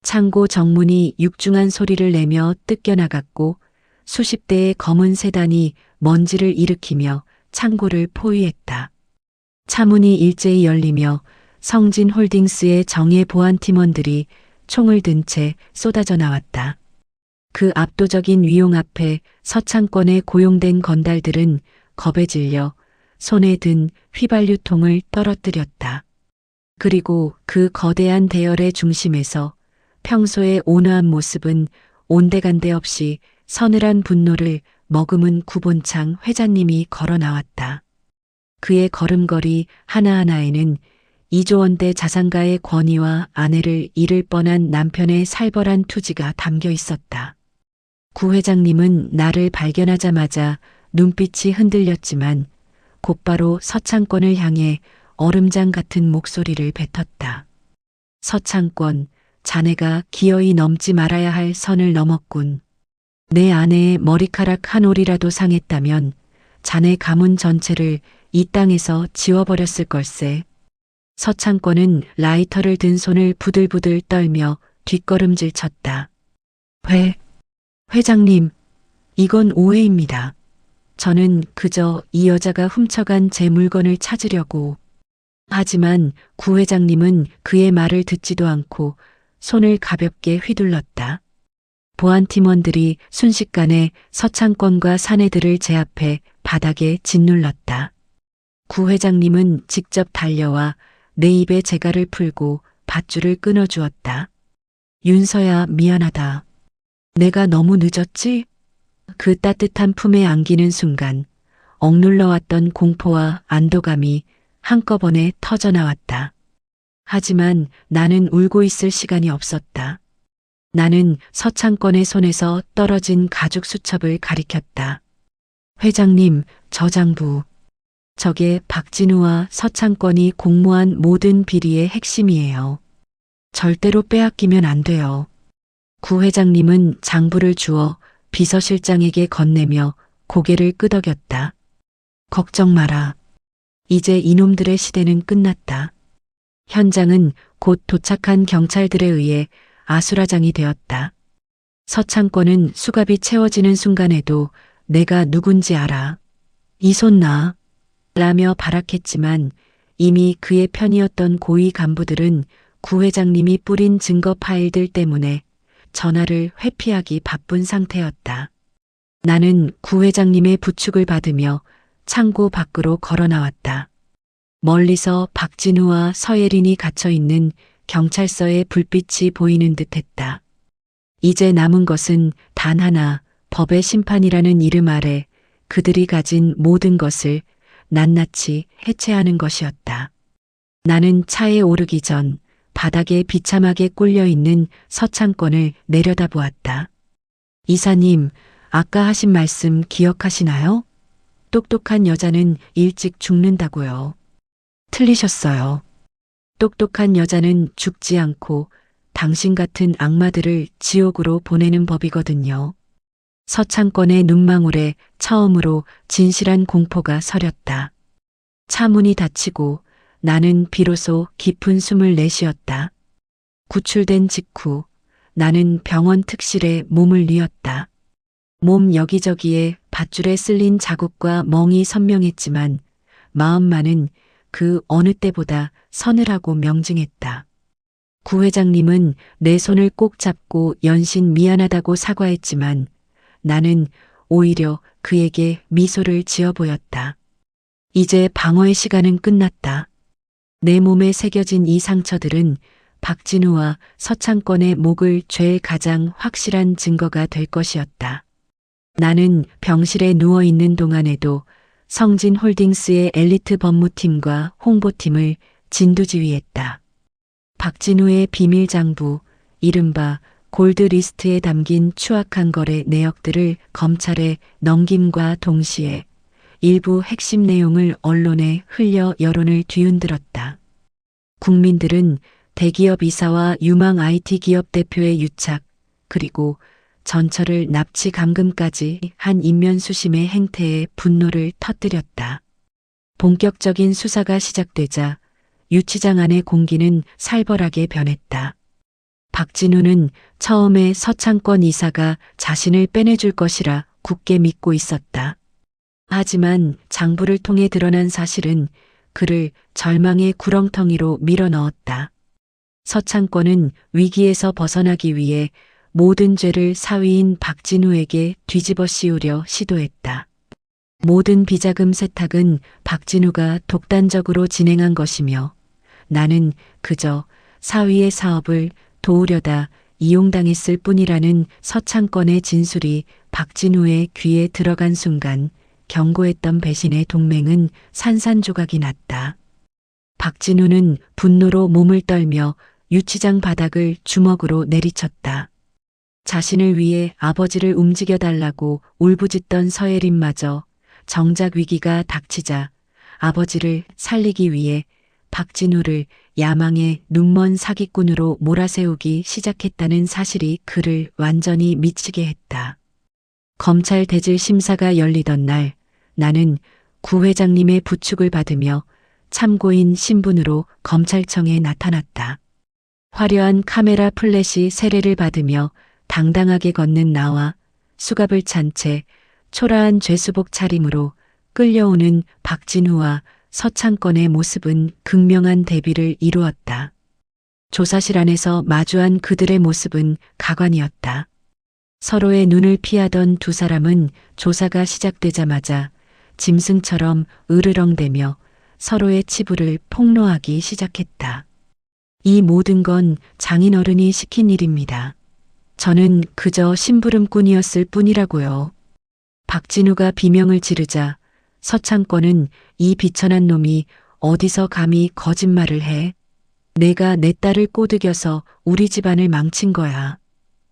창고 정문이 육중한 소리를 내며 뜯겨나갔고 수십 대의 검은 세단이 먼지를 일으키며 창고를 포위했다. 차문이 일제히 열리며 성진홀딩스의 정예 보안 팀원들이 총을 든 채 쏟아져 나왔다. 그 압도적인 위용 앞에 서창권에 고용된 건달들은 겁에 질려 손에 든 휘발유통을 떨어뜨렸다. 그리고 그 거대한 대열의 중심에서 평소의 온화한 모습은 온데간데 없이 서늘한 분노를 머금은 구본창 회장님이 걸어 나왔다. 그의 걸음걸이 하나하나에는 이조원대 자산가의 권위와 아내를 잃을 뻔한 남편의 살벌한 투지가 담겨 있었다. 구 회장님은 나를 발견하자마자 눈빛이 흔들렸지만 곧바로 서창권을 향해 얼음장 같은 목소리를 뱉었다. 서창권, 자네가 기어이 넘지 말아야 할 선을 넘었군. 내 아내의 머리카락 한 올이라도 상했다면 자네 가문 전체를 이 땅에서 지워버렸을 걸세. 서창권은 라이터를 든 손을 부들부들 떨며 뒷걸음질 쳤다. 회장님, 이건 오해입니다. 저는 그저 이 여자가 훔쳐간 제 물건을 찾으려고. 하지만 구 회장님은 그의 말을 듣지도 않고 손을 가볍게 휘둘렀다. 보안 팀원들이 순식간에 서창권과 사내들을 제압해 바닥에 짓눌렀다. 구 회장님은 직접 달려와 내 입에 재갈을 풀고 밧줄을 끊어주었다. 윤서야, 미안하다. 내가 너무 늦었지? 그 따뜻한 품에 안기는 순간 억눌러왔던 공포와 안도감이 한꺼번에 터져나왔다. 하지만 나는 울고 있을 시간이 없었다. 나는 서창권의 손에서 떨어진 가죽 수첩을 가리켰다. 회장님, 저 장부. 저게 박진우와 서창권이 공모한 모든 비리의 핵심이에요. 절대로 빼앗기면 안 돼요. 구 회장님은 장부를 주어 비서실장에게 건네며 고개를 끄덕였다. 걱정 마라. 이제 이놈들의 시대는 끝났다. 현장은 곧 도착한 경찰들에 의해 아수라장이 되었다. 서창권은 수갑이 채워지는 순간에도 내가 누군지 알아. 이 손 놔. 라며 발악했지만 이미 그의 편이었던 고위 간부들은 구 회장님이 뿌린 증거 파일들 때문에 전화를 회피하기 바쁜 상태였다. 나는 구 회장님의 부축을 받으며 창고 밖으로 걸어 나왔다. 멀리서 박진우와 서예린이 갇혀 있는 경찰서의 불빛이 보이는 듯했다. 이제 남은 것은 단 하나, 법의 심판이라는 이름 아래 그들이 가진 모든 것을 낱낱이 해체하는 것이었다. 나는 차에 오르기 전 바닥에 비참하게 꿀려 있는 서창권을 내려다보았다. 이사님, 아까 하신 말씀 기억하시나요? 똑똑한 여자는 일찍 죽는다고요. 틀리셨어요. 똑똑한 여자는 죽지 않고 당신 같은 악마들을 지옥으로 보내는 법이거든요. 서창권의 눈망울에 처음으로 진실한 공포가 서렸다. 차문이 닫히고 나는 비로소 깊은 숨을 내쉬었다. 구출된 직후 나는 병원 특실에 몸을 뉘었다. 몸 여기저기에 밧줄에 쓸린 자국과 멍이 선명했지만 마음만은 그 어느 때보다 서늘하고 명징했다. 구 회장님은 내 손을 꼭 잡고 연신 미안하다고 사과했지만 나는 오히려 그에게 미소를 지어 보였다. 이제 방어의 시간은 끝났다. 내 몸에 새겨진 이 상처들은 박진우와 서창권의 목을 죄의 가장 확실한 증거가 될 것이었다. 나는 병실에 누워 있는 동안에도 성진홀딩스의 엘리트 법무팀과 홍보팀을 진두지휘했다. 박진우의 비밀 장부, 이른바 골드리스트에 담긴 추악한 거래 내역들을 검찰에 넘김과 동시에 일부 핵심 내용을 언론에 흘려 여론을 뒤흔들었다. 국민들은 대기업 이사와 유망 IT 기업 대표의 유착, 그리고 전철을 납치 감금까지 한 인면수심의 행태에 분노를 터뜨렸다. 본격적인 수사가 시작되자 유치장 안의 공기는 살벌하게 변했다. 박진우는 처음에 서창권 이사가 자신을 빼내줄 것이라 굳게 믿고 있었다. 하지만 장부를 통해 드러난 사실은 그를 절망의 구렁텅이로 밀어넣었다. 서창권은 위기에서 벗어나기 위해 모든 죄를 사위인 박진우에게 뒤집어 씌우려 시도했다. 모든 비자금 세탁은 박진우가 독단적으로 진행한 것이며 나는 그저 사위의 사업을 도우려다 이용당했을 뿐이라는 서창권의 진술이 박진우의 귀에 들어간 순간 경고했던 배신의 동맹은 산산조각이 났다. 박진우는 분노로 몸을 떨며 유치장 바닥을 주먹으로 내리쳤다. 자신을 위해 아버지를 움직여달라고 울부짖던 서예린마저 정작 위기가 닥치자 아버지를 살리기 위해 박진우를 야망의 눈먼 사기꾼으로 몰아세우기 시작했다는 사실이 그를 완전히 미치게 했다. 검찰 대질 심사가 열리던 날 나는 구 회장님의 부축을 받으며 참고인 신분으로 검찰청에 나타났다. 화려한 카메라 플래시 세례를 받으며 당당하게 걷는 나와 수갑을 찬 채 초라한 죄수복 차림으로 끌려오는 박진우와 서창권의 모습은 극명한 대비를 이루었다. 조사실 안에서 마주한 그들의 모습은 가관이었다. 서로의 눈을 피하던 두 사람은 조사가 시작되자마자 짐승처럼 으르렁대며 서로의 치부를 폭로하기 시작했다. 이 모든 건 장인어른이 시킨 일입니다. 저는 그저 심부름꾼이었을 뿐이라고요. 박진우가 비명을 지르자 서창권은 이 비천한 놈이 어디서 감히 거짓말을 해? 내가 내 딸을 꼬드겨서 우리 집안을 망친 거야.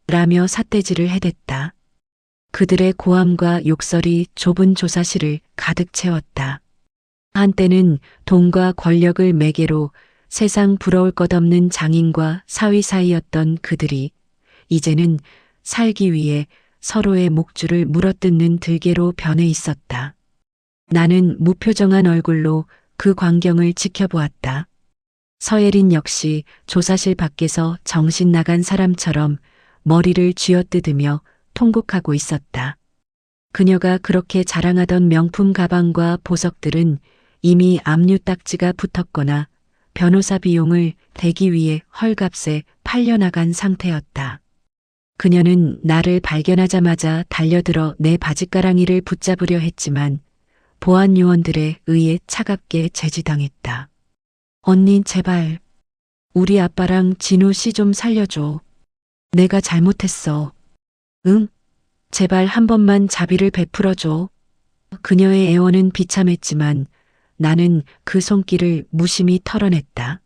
라며 삿대질을 해댔다. 그들의 고함과 욕설이 좁은 조사실을 가득 채웠다. 한때는 돈과 권력을 매개로 세상 부러울 것 없는 장인과 사위 사이였던 그들이 이제는 살기 위해 서로의 목줄을 물어뜯는 들개로 변해 있었다. 나는 무표정한 얼굴로 그 광경을 지켜보았다. 서예린 역시 조사실 밖에서 정신 나간 사람처럼 머리를 쥐어뜯으며 통곡하고 있었다. 그녀가 그렇게 자랑하던 명품 가방과 보석들은 이미 압류 딱지가 붙었거나 변호사 비용을 대기 위해 헐값에 팔려나간 상태였다. 그녀는 나를 발견하자마자 달려들어 내 바짓가랑이를 붙잡으려 했지만 보안 요원들에 의해 차갑게 제지당했다. 언니 제발 우리 아빠랑 진우 씨 좀 살려줘. 내가 잘못했어. 응? 제발 한 번만 자비를 베풀어줘. 그녀의 애원은 비참했지만 나는 그 손길을 무심히 털어냈다.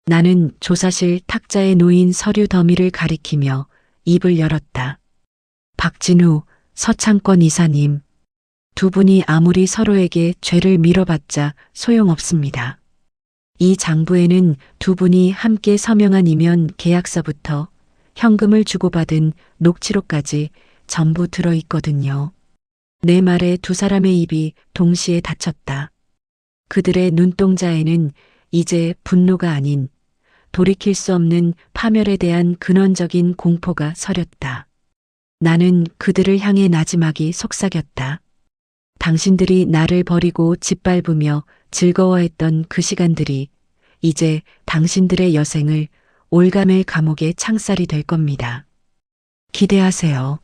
나는 조사실 탁자에 놓인 서류 더미를 가리키며 입을 열었다. 박진우, 서창권 이사님. 두 분이 아무리 서로에게 죄를 밀어봤자 소용없습니다. 이 장부에는 두 분이 함께 서명한 이면 계약서부터 현금을 주고받은 녹취록까지 전부 들어있거든요. 내 말에 두 사람의 입이 동시에 닫혔다. 그들의 눈동자에는 이제 분노가 아닌 돌이킬 수 없는 파멸에 대한 근원적인 공포가 서렸다. 나는 그들을 향해 나지막이 속삭였다. 당신들이 나를 버리고 짓밟으며 즐거워했던 그 시간들이 이제 당신들의 여생을 올가멜 감옥의 창살이 될 겁니다. 기대하세요.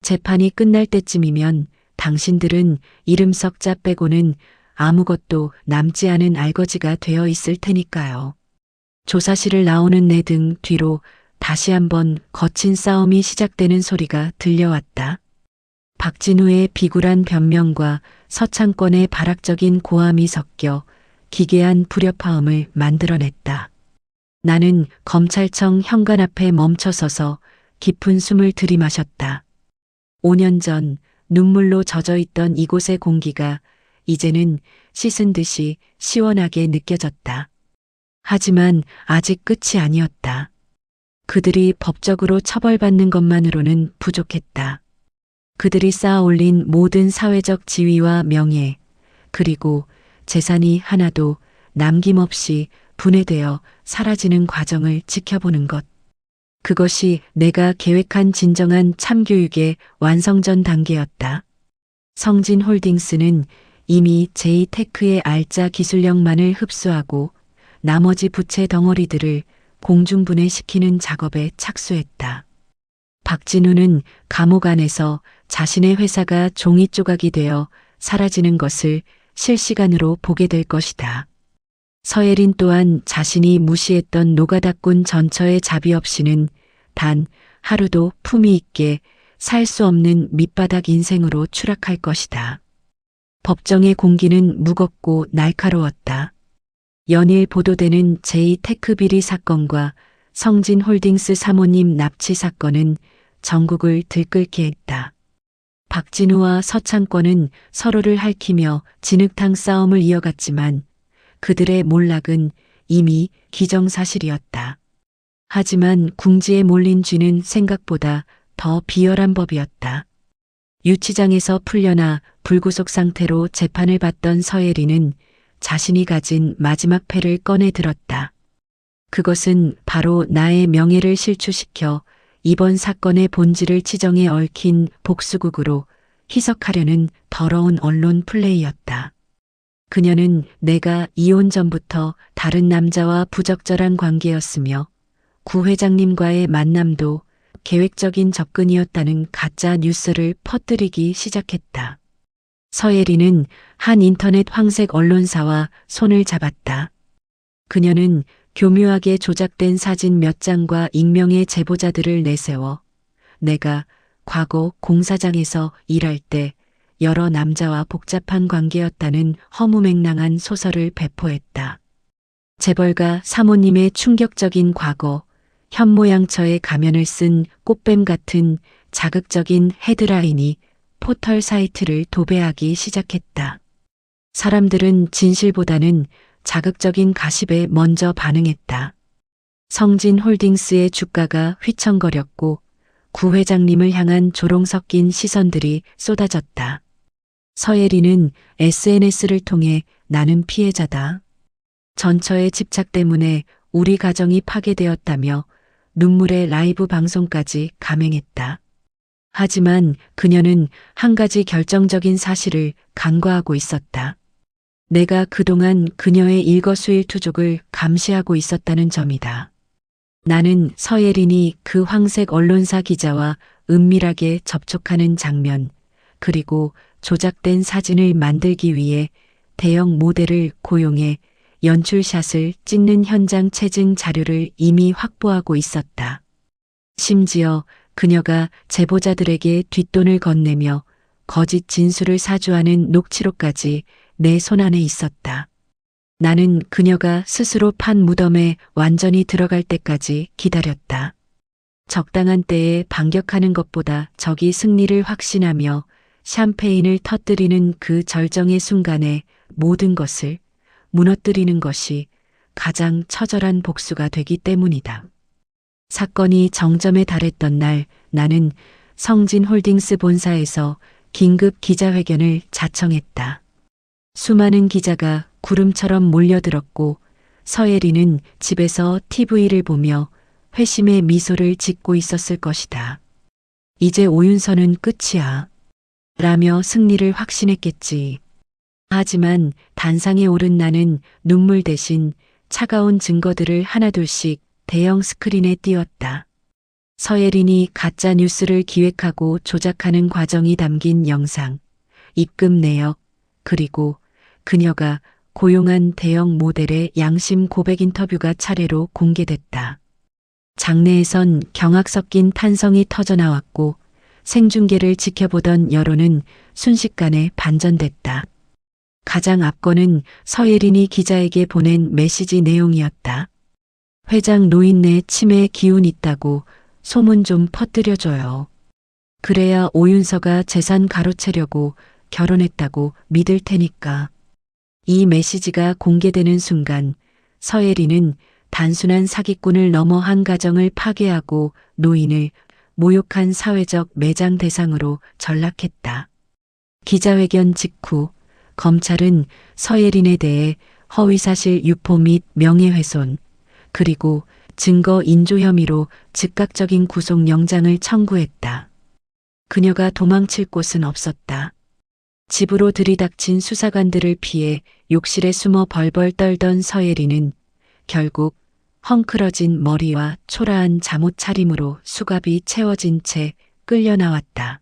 재판이 끝날 때쯤이면 당신들은 이름 석자 빼고는 아무것도 남지 않은 알거지가 되어 있을 테니까요. 조사실을 나오는 내 등 뒤로 다시 한번 거친 싸움이 시작되는 소리가 들려왔다. 박진우의 비굴한 변명과 서창권의 발악적인 고함이 섞여 기괴한 불협화음을 만들어냈다. 나는 검찰청 현관 앞에 멈춰서서 깊은 숨을 들이마셨다. 5년 전 눈물로 젖어있던 이곳의 공기가 이제는 씻은 듯이 시원하게 느껴졌다. 하지만 아직 끝이 아니었다. 그들이 법적으로 처벌받는 것만으로는 부족했다. 그들이 쌓아 올린 모든 사회적 지위와 명예, 그리고 재산이 하나도 남김없이 분해되어 사라지는 과정을 지켜보는 것. 그것이 내가 계획한 진정한 참교육의 완성전 단계였다. 성진홀딩스는 이미 제이테크의 알짜 기술력만을 흡수하고 나머지 부채 덩어리들을 공중분해시키는 작업에 착수했다. 박진우는 감옥 안에서 자신의 회사가 종이 조각이 되어 사라지는 것을 실시간으로 보게 될 것이다. 서예린 또한 자신이 무시했던 노가다꾼 전처의 자비 없이는 단 하루도 품위 있게 살 수 없는 밑바닥 인생으로 추락할 것이다. 법정의 공기는 무겁고 날카로웠다. 연일 보도되는 제이테크 비리 사건과 성진홀딩스 사모님 납치 사건은 전국을 들끓게 했다. 박진우와 서창권은 서로를 핥히며 진흙탕 싸움을 이어갔지만 그들의 몰락은 이미 기정사실이었다. 하지만 궁지에 몰린 쥐는 생각보다 더 비열한 법이었다. 유치장에서 풀려나 불구속 상태로 재판을 받던 서예리는 자신이 가진 마지막 패를 꺼내 들었다. 그것은 바로 나의 명예를 실추시켜 이번 사건의 본질을 치정에 얽힌 복수국으로 희석하려는 더러운 언론 플레이였다. 그녀는 내가 이혼 전부터 다른 남자와 부적절한 관계였으며 구 회장님과의 만남도 계획적인 접근이었다는 가짜 뉴스를 퍼뜨리기 시작했다. 서예리는 한 인터넷 황색 언론사와 손을 잡았다. 그녀는 교묘하게 조작된 사진 몇 장과 익명의 제보자들을 내세워 내가 과거 공사장에서 일할 때 여러 남자와 복잡한 관계였다는 허무맹랑한 소설을 배포했다. 재벌가 사모님의 충격적인 과거, 현모양처의 가면을 쓴 꽃뱀 같은 자극적인 헤드라인이 포털 사이트를 도배하기 시작했다. 사람들은 진실보다는 자극적인 가십에 먼저 반응했다. 성진홀딩스의 주가가 휘청거렸고 구 회장님을 향한 조롱 섞인 시선들이 쏟아졌다. 서예리는 SNS를 통해 나는 피해자다. 전처의 집착 때문에 우리 가정이 파괴되었다며 눈물의 라이브 방송까지 감행했다. 하지만 그녀는 한 가지 결정적인 사실을 간과하고 있었다. 내가 그동안 그녀의 일거수일투족을 감시하고 있었다는 점이다. 나는 서예린이 그 황색 언론사 기자와 은밀하게 접촉하는 장면, 그리고 조작된 사진을 만들기 위해 대형 모델을 고용해 연출샷을 찍는 현장 체증 자료를 이미 확보하고 있었다. 심지어 그녀가 제보자들에게 뒷돈을 건네며 거짓 진술을 사주하는 녹취록까지 내 손안에 있었다. 나는 그녀가 스스로 판 무덤에 완전히 들어갈 때까지 기다렸다. 적당한 때에 반격하는 것보다 적이 승리를 확신하며 샴페인을 터뜨리는 그 절정의 순간에 모든 것을 무너뜨리는 것이 가장 처절한 복수가 되기 때문이다. 사건이 정점에 달했던 날 나는 성진홀딩스 본사에서 긴급 기자회견을 자청했다. 수많은 기자가 구름처럼 몰려들었고 서예리는 집에서 TV를 보며 회심의 미소를 짓고 있었을 것이다. 이제 오윤서는 끝이야. 라며 승리를 확신했겠지. 하지만 단상에 오른 나는 눈물 대신 차가운 증거들을 하나둘씩 대형 스크린에 띄웠다. 서예린이 가짜 뉴스를 기획하고 조작하는 과정이 담긴 영상, 입금 내역, 그리고 그녀가 고용한 대형 모델의 양심 고백 인터뷰가 차례로 공개됐다. 장내에선 경악 섞인 탄성이 터져나왔고 생중계를 지켜보던 여론은 순식간에 반전됐다. 가장 앞건은 서예린이 기자에게 보낸 메시지 내용이었다. 회장 노인네 치매에 기운 있다고 소문 좀 퍼뜨려줘요. 그래야 오윤서가 재산 가로채려고 결혼했다고 믿을 테니까. 이 메시지가 공개되는 순간 서예린은 단순한 사기꾼을 넘어 한 가정을 파괴하고 노인을 모욕한 사회적 매장 대상으로 전락했다. 기자회견 직후 검찰은 서예린에 대해 허위사실 유포 및 명예훼손, 그리고 증거 인조 혐의로 즉각적인 구속영장을 청구했다. 그녀가 도망칠 곳은 없었다. 집으로 들이닥친 수사관들을 피해 욕실에 숨어 벌벌 떨던 서예린은 결국 헝클어진 머리와 초라한 잠옷 차림으로 수갑이 채워진 채 끌려 나왔다.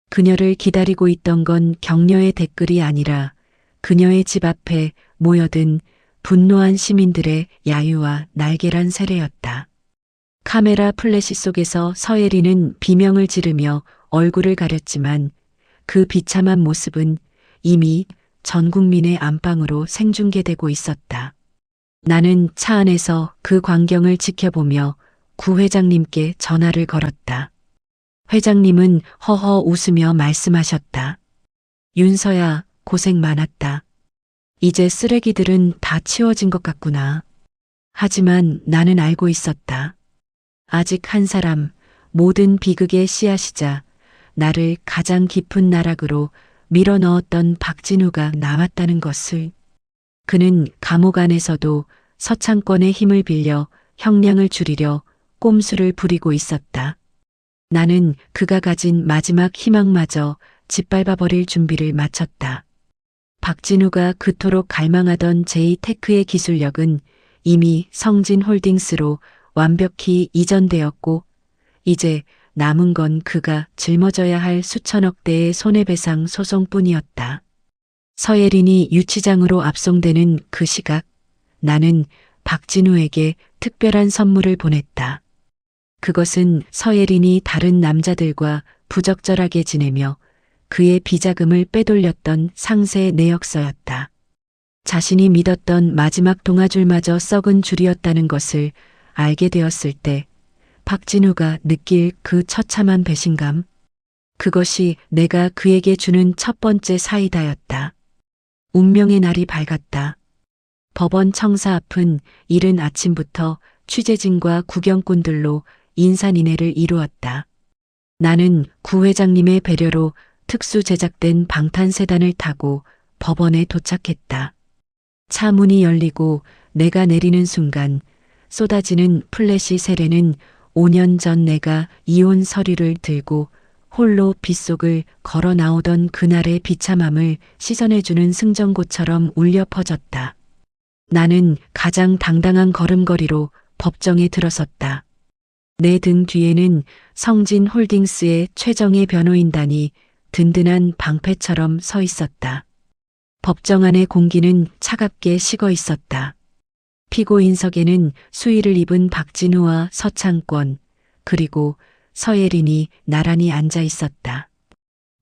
그녀를 기다리고 있던 건 격려의 댓글이 아니라 그녀의 집 앞에 모여든 분노한 시민들의 야유와 날개란 세례였다. 카메라 플래시 속에서 서예린은 비명을 지르며 얼굴을 가렸지만 그 비참한 모습은 이미 전 국민의 안방으로 생중계되고 있었다. 나는 차 안에서 그 광경을 지켜보며 구 회장님께 전화를 걸었다. 회장님은 허허 웃으며 말씀하셨다. 윤서야, 고생 많았다. 이제 쓰레기들은 다 치워진 것 같구나. 하지만 나는 알고 있었다. 아직 한 사람, 모든 비극의 씨앗이자 나를 가장 깊은 나락으로 밀어넣었던 박진우가 남았다는 것을. 그는 감옥 안에서도 서창권의 힘을 빌려 형량을 줄이려 꼼수를 부리고 있었다. 나는 그가 가진 마지막 희망마저 짓밟아버릴 준비를 마쳤다. 박진우가 그토록 갈망하던 제2테크의 기술력은 이미 성진홀딩스로 완벽히 이전되었고 이제 남은 건 그가 짊어져야 할 수천억 대의 손해배상 소송뿐이었다. 서예린이 유치장으로 압송되는 그 시각, 나는 박진우에게 특별한 선물을 보냈다. 그것은 서예린이 다른 남자들과 부적절하게 지내며 그의 비자금을 빼돌렸던 상세 내역서였다. 자신이 믿었던 마지막 동아줄마저 썩은 줄이었다는 것을 알게 되었을 때 박진우가 느낄 그 처참한 배신감, 그것이 내가 그에게 주는 첫 번째 사이다였다. 운명의 날이 밝았다. 법원 청사 앞은 이른 아침부터 취재진과 구경꾼들로 인산인해를 이루었다. 나는 구 회장님의 배려로 특수 제작된 방탄세단을 타고 법원에 도착했다. 차 문이 열리고 내가 내리는 순간 쏟아지는 플래시 세례는 5년 전 내가 이혼 서류를 들고 홀로 빗속을 걸어 나오던 그날의 비참함을 씻어내주는 승전고처럼 울려 퍼졌다. 나는 가장 당당한 걸음걸이로 법정에 들어섰다. 내 등 뒤에는 성진홀딩스의 최정예 변호인단이 든든한 방패처럼 서 있었다. 법정 안의 공기는 차갑게 식어 있었다. 피고인석에는 수의를 입은 박진우와 서창권, 그리고 서예린이 나란히 앉아 있었다.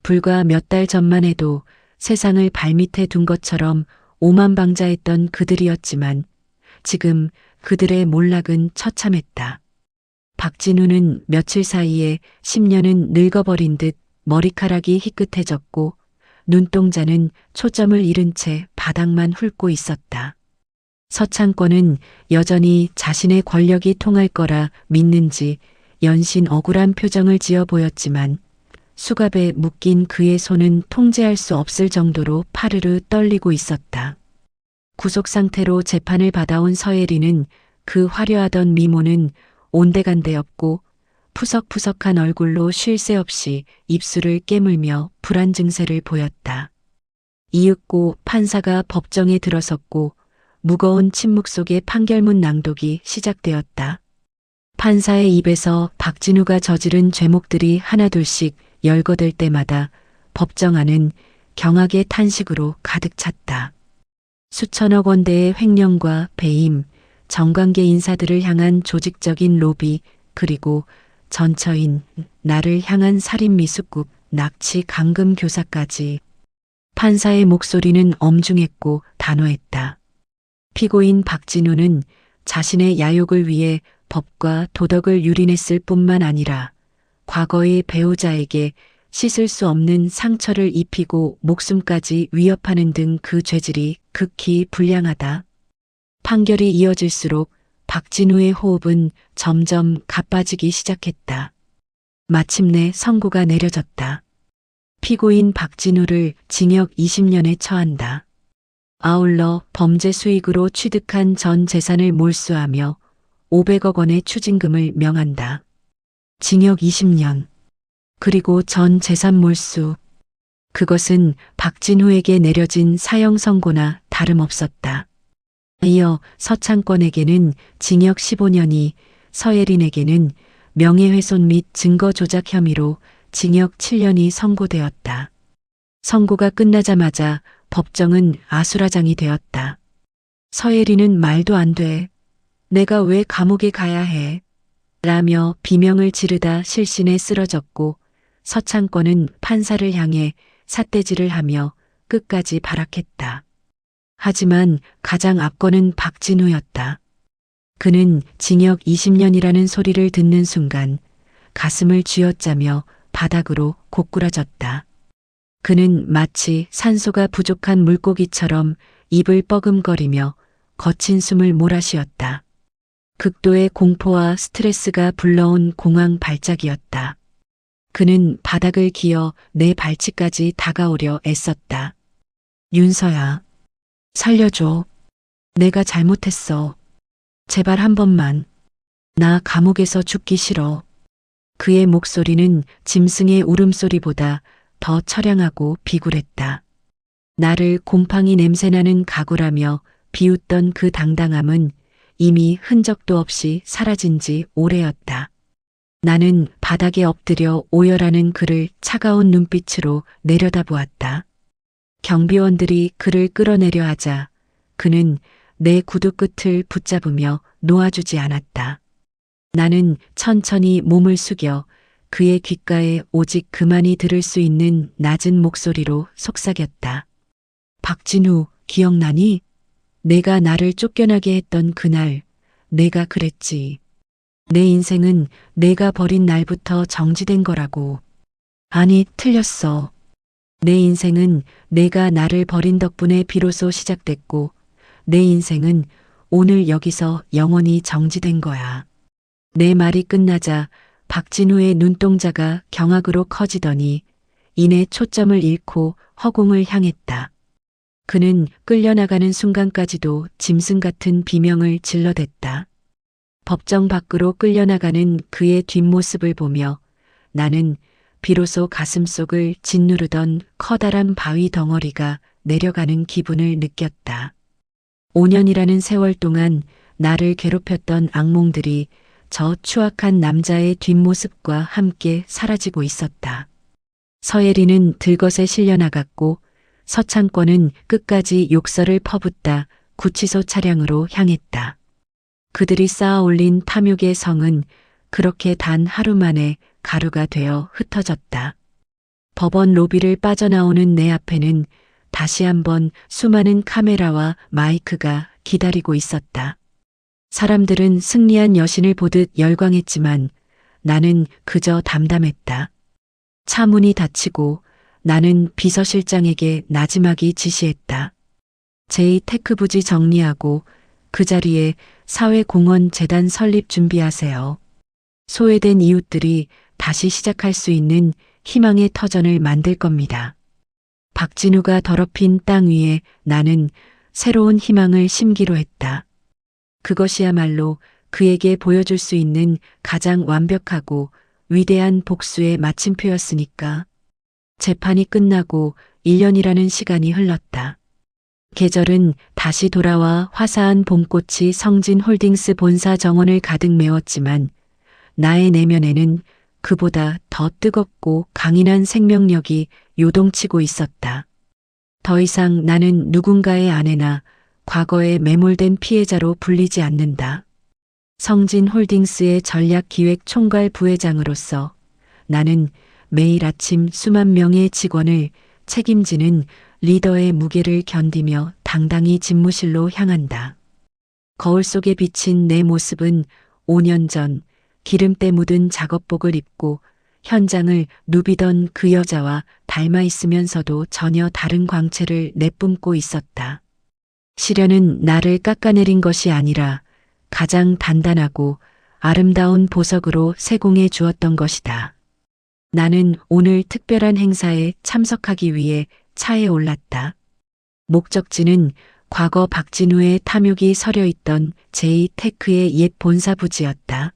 불과 몇 달 전만 해도 세상을 발밑에 둔 것처럼 오만방자했던 그들이었지만 지금 그들의 몰락은 처참했다. 박진우는 며칠 사이에 10년은 늙어버린 듯 머리카락이 희끗해졌고 눈동자는 초점을 잃은 채 바닥만 훑고 있었다. 서창권은 여전히 자신의 권력이 통할 거라 믿는지 연신 억울한 표정을 지어 보였지만 수갑에 묶인 그의 손은 통제할 수 없을 정도로 파르르 떨리고 있었다. 구속 상태로 재판을 받아온 서예리는 그 화려하던 미모는 온데간데 없고 푸석푸석한 얼굴로 쉴 새 없이 입술을 깨물며 불안 증세를 보였다. 이윽고 판사가 법정에 들어섰고 무거운 침묵 속에 판결문 낭독이 시작되었다. 판사의 입에서 박진우가 저지른 죄목들이 하나둘씩 열거될 때마다 법정 안은 경악의 탄식으로 가득 찼다. 수천억 원대의 횡령과 배임, 정관계 인사들을 향한 조직적인 로비, 그리고 전처인 나를 향한 살인 미수국, 납치 감금 교사까지. 판사의 목소리는 엄중했고 단호했다. 피고인 박진우는 자신의 야욕을 위해 법과 도덕을 유린했을 뿐만 아니라 과거의 배우자에게 씻을 수 없는 상처를 입히고 목숨까지 위협하는 등 그 죄질이 극히 불량하다. 판결이 이어질수록 박진우의 호흡은 점점 가빠지기 시작했다. 마침내 선고가 내려졌다. 피고인 박진우를 징역 20년에 처한다. 아울러 범죄 수익으로 취득한 전 재산을 몰수하며 500억 원의 추징금을 명한다. 징역 20년. 그리고 전 재산 몰수. 그것은 박진우에게 내려진 사형 선고나 다름없었다. 이어 서창권에게는 징역 15년이, 서예린에게는 명예훼손 및 증거 조작 혐의로 징역 7년이 선고되었다. 선고가 끝나자마자 법정은 아수라장이 되었다. 서예린은 말도 안 돼. 내가 왜 감옥에 가야 해? 라며 비명을 지르다 실신에 쓰러졌고 서창권은 판사를 향해 삿대질을 하며 끝까지 발악했다. 하지만 가장 앞거는 박진우였다. 그는 징역 20년이라는 소리를 듣는 순간 가슴을 쥐어짜며 바닥으로 고꾸라졌다. 그는 마치 산소가 부족한 물고기처럼 입을 뻐금거리며 거친 숨을 몰아쉬었다. 극도의 공포와 스트레스가 불러온 공황 발작이었다. 그는 바닥을 기어 내 발치까지 다가오려 애썼다. 윤서야, 살려줘. 내가 잘못했어. 제발 한 번만. 나 감옥에서 죽기 싫어. 그의 목소리는 짐승의 울음소리보다 더 처량하고 비굴했다. 나를 곰팡이 냄새나는 가구라며 비웃던 그 당당함은 이미 흔적도 없이 사라진 지 오래였다. 나는 바닥에 엎드려 오열하는 그를 차가운 눈빛으로 내려다보았다. 경비원들이 그를 끌어내려 하자 그는 내 구두 끝을 붙잡으며 놓아주지 않았다. 나는 천천히 몸을 숙여 그의 귓가에 오직 그만이 들을 수 있는 낮은 목소리로 속삭였다. 박진우, 기억나니? 내가 나를 쫓겨나게 했던 그날, 내가 그랬지. 내 인생은 내가 버린 날부터 정지된 거라고. 아니, 틀렸어. 내 인생은 내가 나를 버린 덕분에 비로소 시작됐고, 내 인생은 오늘 여기서 영원히 정지된 거야. 내 말이 끝나자 박진우의 눈동자가 경악으로 커지더니 이내 초점을 잃고 허공을 향했다. 그는 끌려나가는 순간까지도 짐승 같은 비명을 질러댔다. 법정 밖으로 끌려나가는 그의 뒷모습을 보며 나는 비로소 가슴속을 짓누르던 커다란 바위 덩어리가 내려가는 기분을 느꼈다. 5년이라는 세월 동안 나를 괴롭혔던 악몽들이 저 추악한 남자의 뒷모습과 함께 사라지고 있었다. 서예리는 들것에 실려나갔고 서창권은 끝까지 욕설을 퍼붓다 구치소 차량으로 향했다. 그들이 쌓아 올린 탐욕의 성은 그렇게 단 하루 만에 가루가 되어 흩어졌다. 법원 로비를 빠져나오는 내 앞에는 다시 한번 수많은 카메라와 마이크가 기다리고 있었다. 사람들은 승리한 여신을 보듯 열광했지만 나는 그저 담담했다. 차 문이 닫히고 나는 비서실장에게 나지막이 지시했다. 제2테크 부지 정리하고 그 자리에 사회공헌 재단 설립 준비하세요. 소외된 이웃들이 다시 시작할 수 있는 희망의 터전을 만들 겁니다. 박진우가 더럽힌 땅 위에 나는 새로운 희망을 심기로 했다. 그것이야말로 그에게 보여줄 수 있는 가장 완벽하고 위대한 복수의 마침표였으니까. 재판이 끝나고 1년이라는 시간이 흘렀다. 계절은 다시 돌아와 화사한 봄꽃이 성진홀딩스 본사 정원을 가득 메웠지만 나의 내면에는 그보다 더 뜨겁고 강인한 생명력이 요동치고 있었다. 더 이상 나는 누군가의 아내나 과거에 매몰된 피해자로 불리지 않는다. 성진홀딩스의 전략기획 총괄 부회장으로서 나는 매일 아침 수만 명의 직원을 책임지는 리더의 무게를 견디며 당당히 집무실로 향한다. 거울 속에 비친 내 모습은 5년 전 기름때 묻은 작업복을 입고 현장을 누비던 그 여자와 닮아 있으면서도 전혀 다른 광채를 내뿜고 있었다. 시련은 나를 깎아내린 것이 아니라 가장 단단하고 아름다운 보석으로 세공해 주었던 것이다. 나는 오늘 특별한 행사에 참석하기 위해 차에 올랐다. 목적지는 과거 박진우의 탐욕이 서려 있던 제이테크의 옛 본사 부지였다.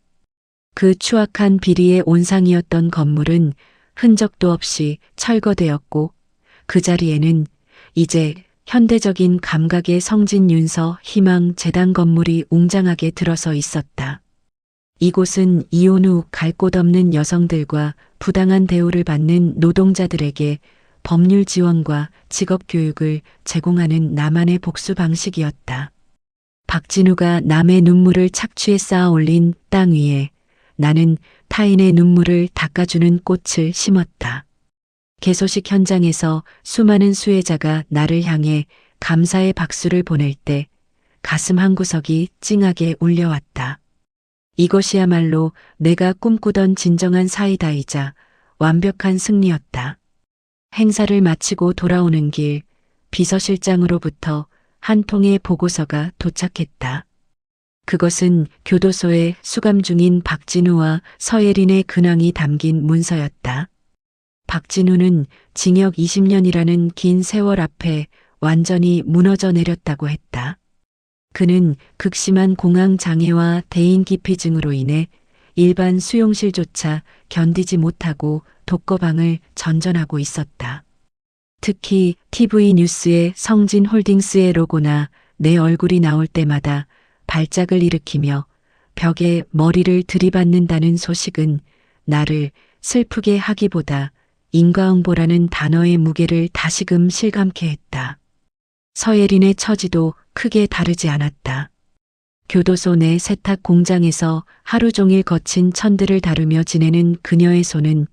그 추악한 비리의 온상이었던 건물은 흔적도 없이 철거되었고 그 자리에는 이제 현대적인 감각의 성진윤서 희망 재단 건물이 웅장하게 들어서 있었다. 이곳은 이혼 후 갈 곳 없는 여성들과 부당한 대우를 받는 노동자들에게 법률 지원과 직업 교육을 제공하는 나만의 복수 방식이었다. 박진우가 남의 눈물을 착취해 쌓아 올린 땅 위에 나는 타인의 눈물을 닦아주는 꽃을 심었다. 개소식 현장에서 수많은 수혜자가 나를 향해 감사의 박수를 보낼 때 가슴 한구석이 찡하게 울려왔다. 이것이야말로 내가 꿈꾸던 진정한 사이다이자 완벽한 승리였다. 행사를 마치고 돌아오는 길 비서실장으로부터 한 통의 보고서가 도착했다. 그것은 교도소에 수감 중인 박진우와 서예린의 근황이 담긴 문서였다. 박진우는 징역 20년이라는 긴 세월 앞에 완전히 무너져 내렸다고 했다. 그는 극심한 공황 장애와 대인 기피증으로 인해 일반 수용실조차 견디지 못하고 독거방을 전전하고 있었다. 특히 TV 뉴스에 성진홀딩스의 로고나 내 얼굴이 나올 때마다 발작을 일으키며 벽에 머리를 들이받는다는 소식은 나를 슬프게 하기보다 인과응보라는 단어의 무게를 다시금 실감케 했다. 서예린의 처지도 크게 다르지 않았다. 교도소 내 세탁 공장에서 하루 종일 거친 천들을 다루며 지내는 그녀의 손은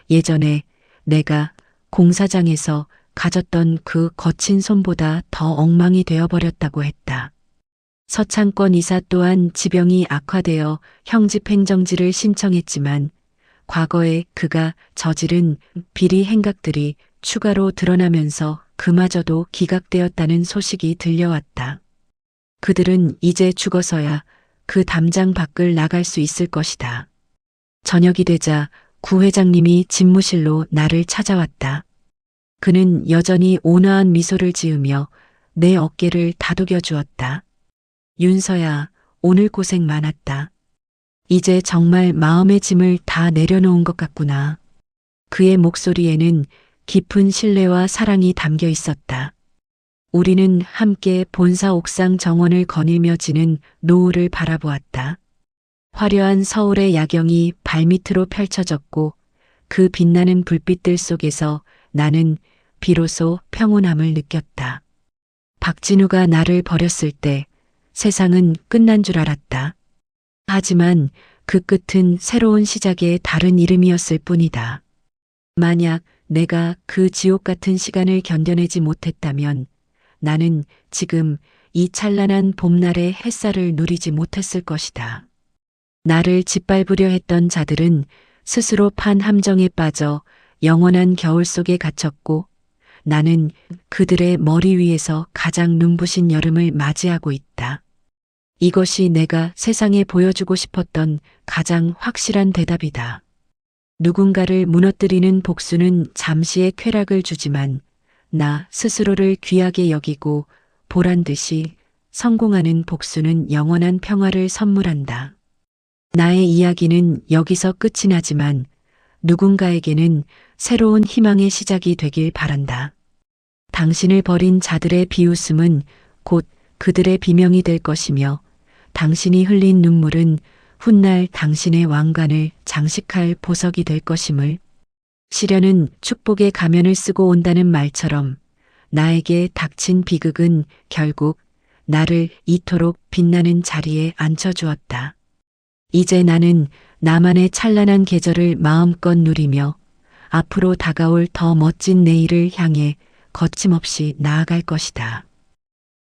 예전에 내가 공사장에서 가졌던 그 거친 손보다 더 엉망이 되어버렸다고 했다. 서창권 이사 또한 지병이 악화되어 형집행정지를 신청했지만 과거에 그가 저지른 비리 행각들이 추가로 드러나면서 그마저도 기각되었다는 소식이 들려왔다. 그들은 이제 죽어서야 그 담장 밖을 나갈 수 있을 것이다. 저녁이 되자 구 회장님이 집무실로 나를 찾아왔다. 그는 여전히 온화한 미소를 지으며 내 어깨를 다독여 주었다. 윤서야, 오늘 고생 많았다. 이제 정말 마음의 짐을 다 내려놓은 것 같구나. 그의 목소리에는 깊은 신뢰와 사랑이 담겨 있었다. 우리는 함께 본사 옥상 정원을 거닐며 지는 노을을 바라보았다. 화려한 서울의 야경이 발밑으로 펼쳐졌고 그 빛나는 불빛들 속에서 나는 비로소 평온함을 느꼈다. 박진우가 나를 버렸을 때 세상은 끝난 줄 알았다. 하지만 그 끝은 새로운 시작의 다른 이름이었을 뿐이다. 만약 내가 그 지옥 같은 시간을 견뎌내지 못했다면 나는 지금 이 찬란한 봄날의 햇살을 누리지 못했을 것이다. 나를 짓밟으려 했던 자들은 스스로 판 함정에 빠져 영원한 겨울 속에 갇혔고 나는 그들의 머리 위에서 가장 눈부신 여름을 맞이하고 있다. 이것이 내가 세상에 보여주고 싶었던 가장 확실한 대답이다. 누군가를 무너뜨리는 복수는 잠시의 쾌락을 주지만 나 스스로를 귀하게 여기고 보란 듯이 성공하는 복수는 영원한 평화를 선물한다. 나의 이야기는 여기서 끝이 나지만 누군가에게는 새로운 희망의 시작이 되길 바란다. 당신을 버린 자들의 비웃음은 곧 그들의 비명이 될 것이며 당신이 흘린 눈물은 훗날 당신의 왕관을 장식할 보석이 될 것임을. 시련은 축복의 가면을 쓰고 온다는 말처럼 나에게 닥친 비극은 결국 나를 이토록 빛나는 자리에 앉혀주었다. 이제 나는 나만의 찬란한 계절을 마음껏 누리며 앞으로 다가올 더 멋진 내일을 향해 거침없이 나아갈 것이다.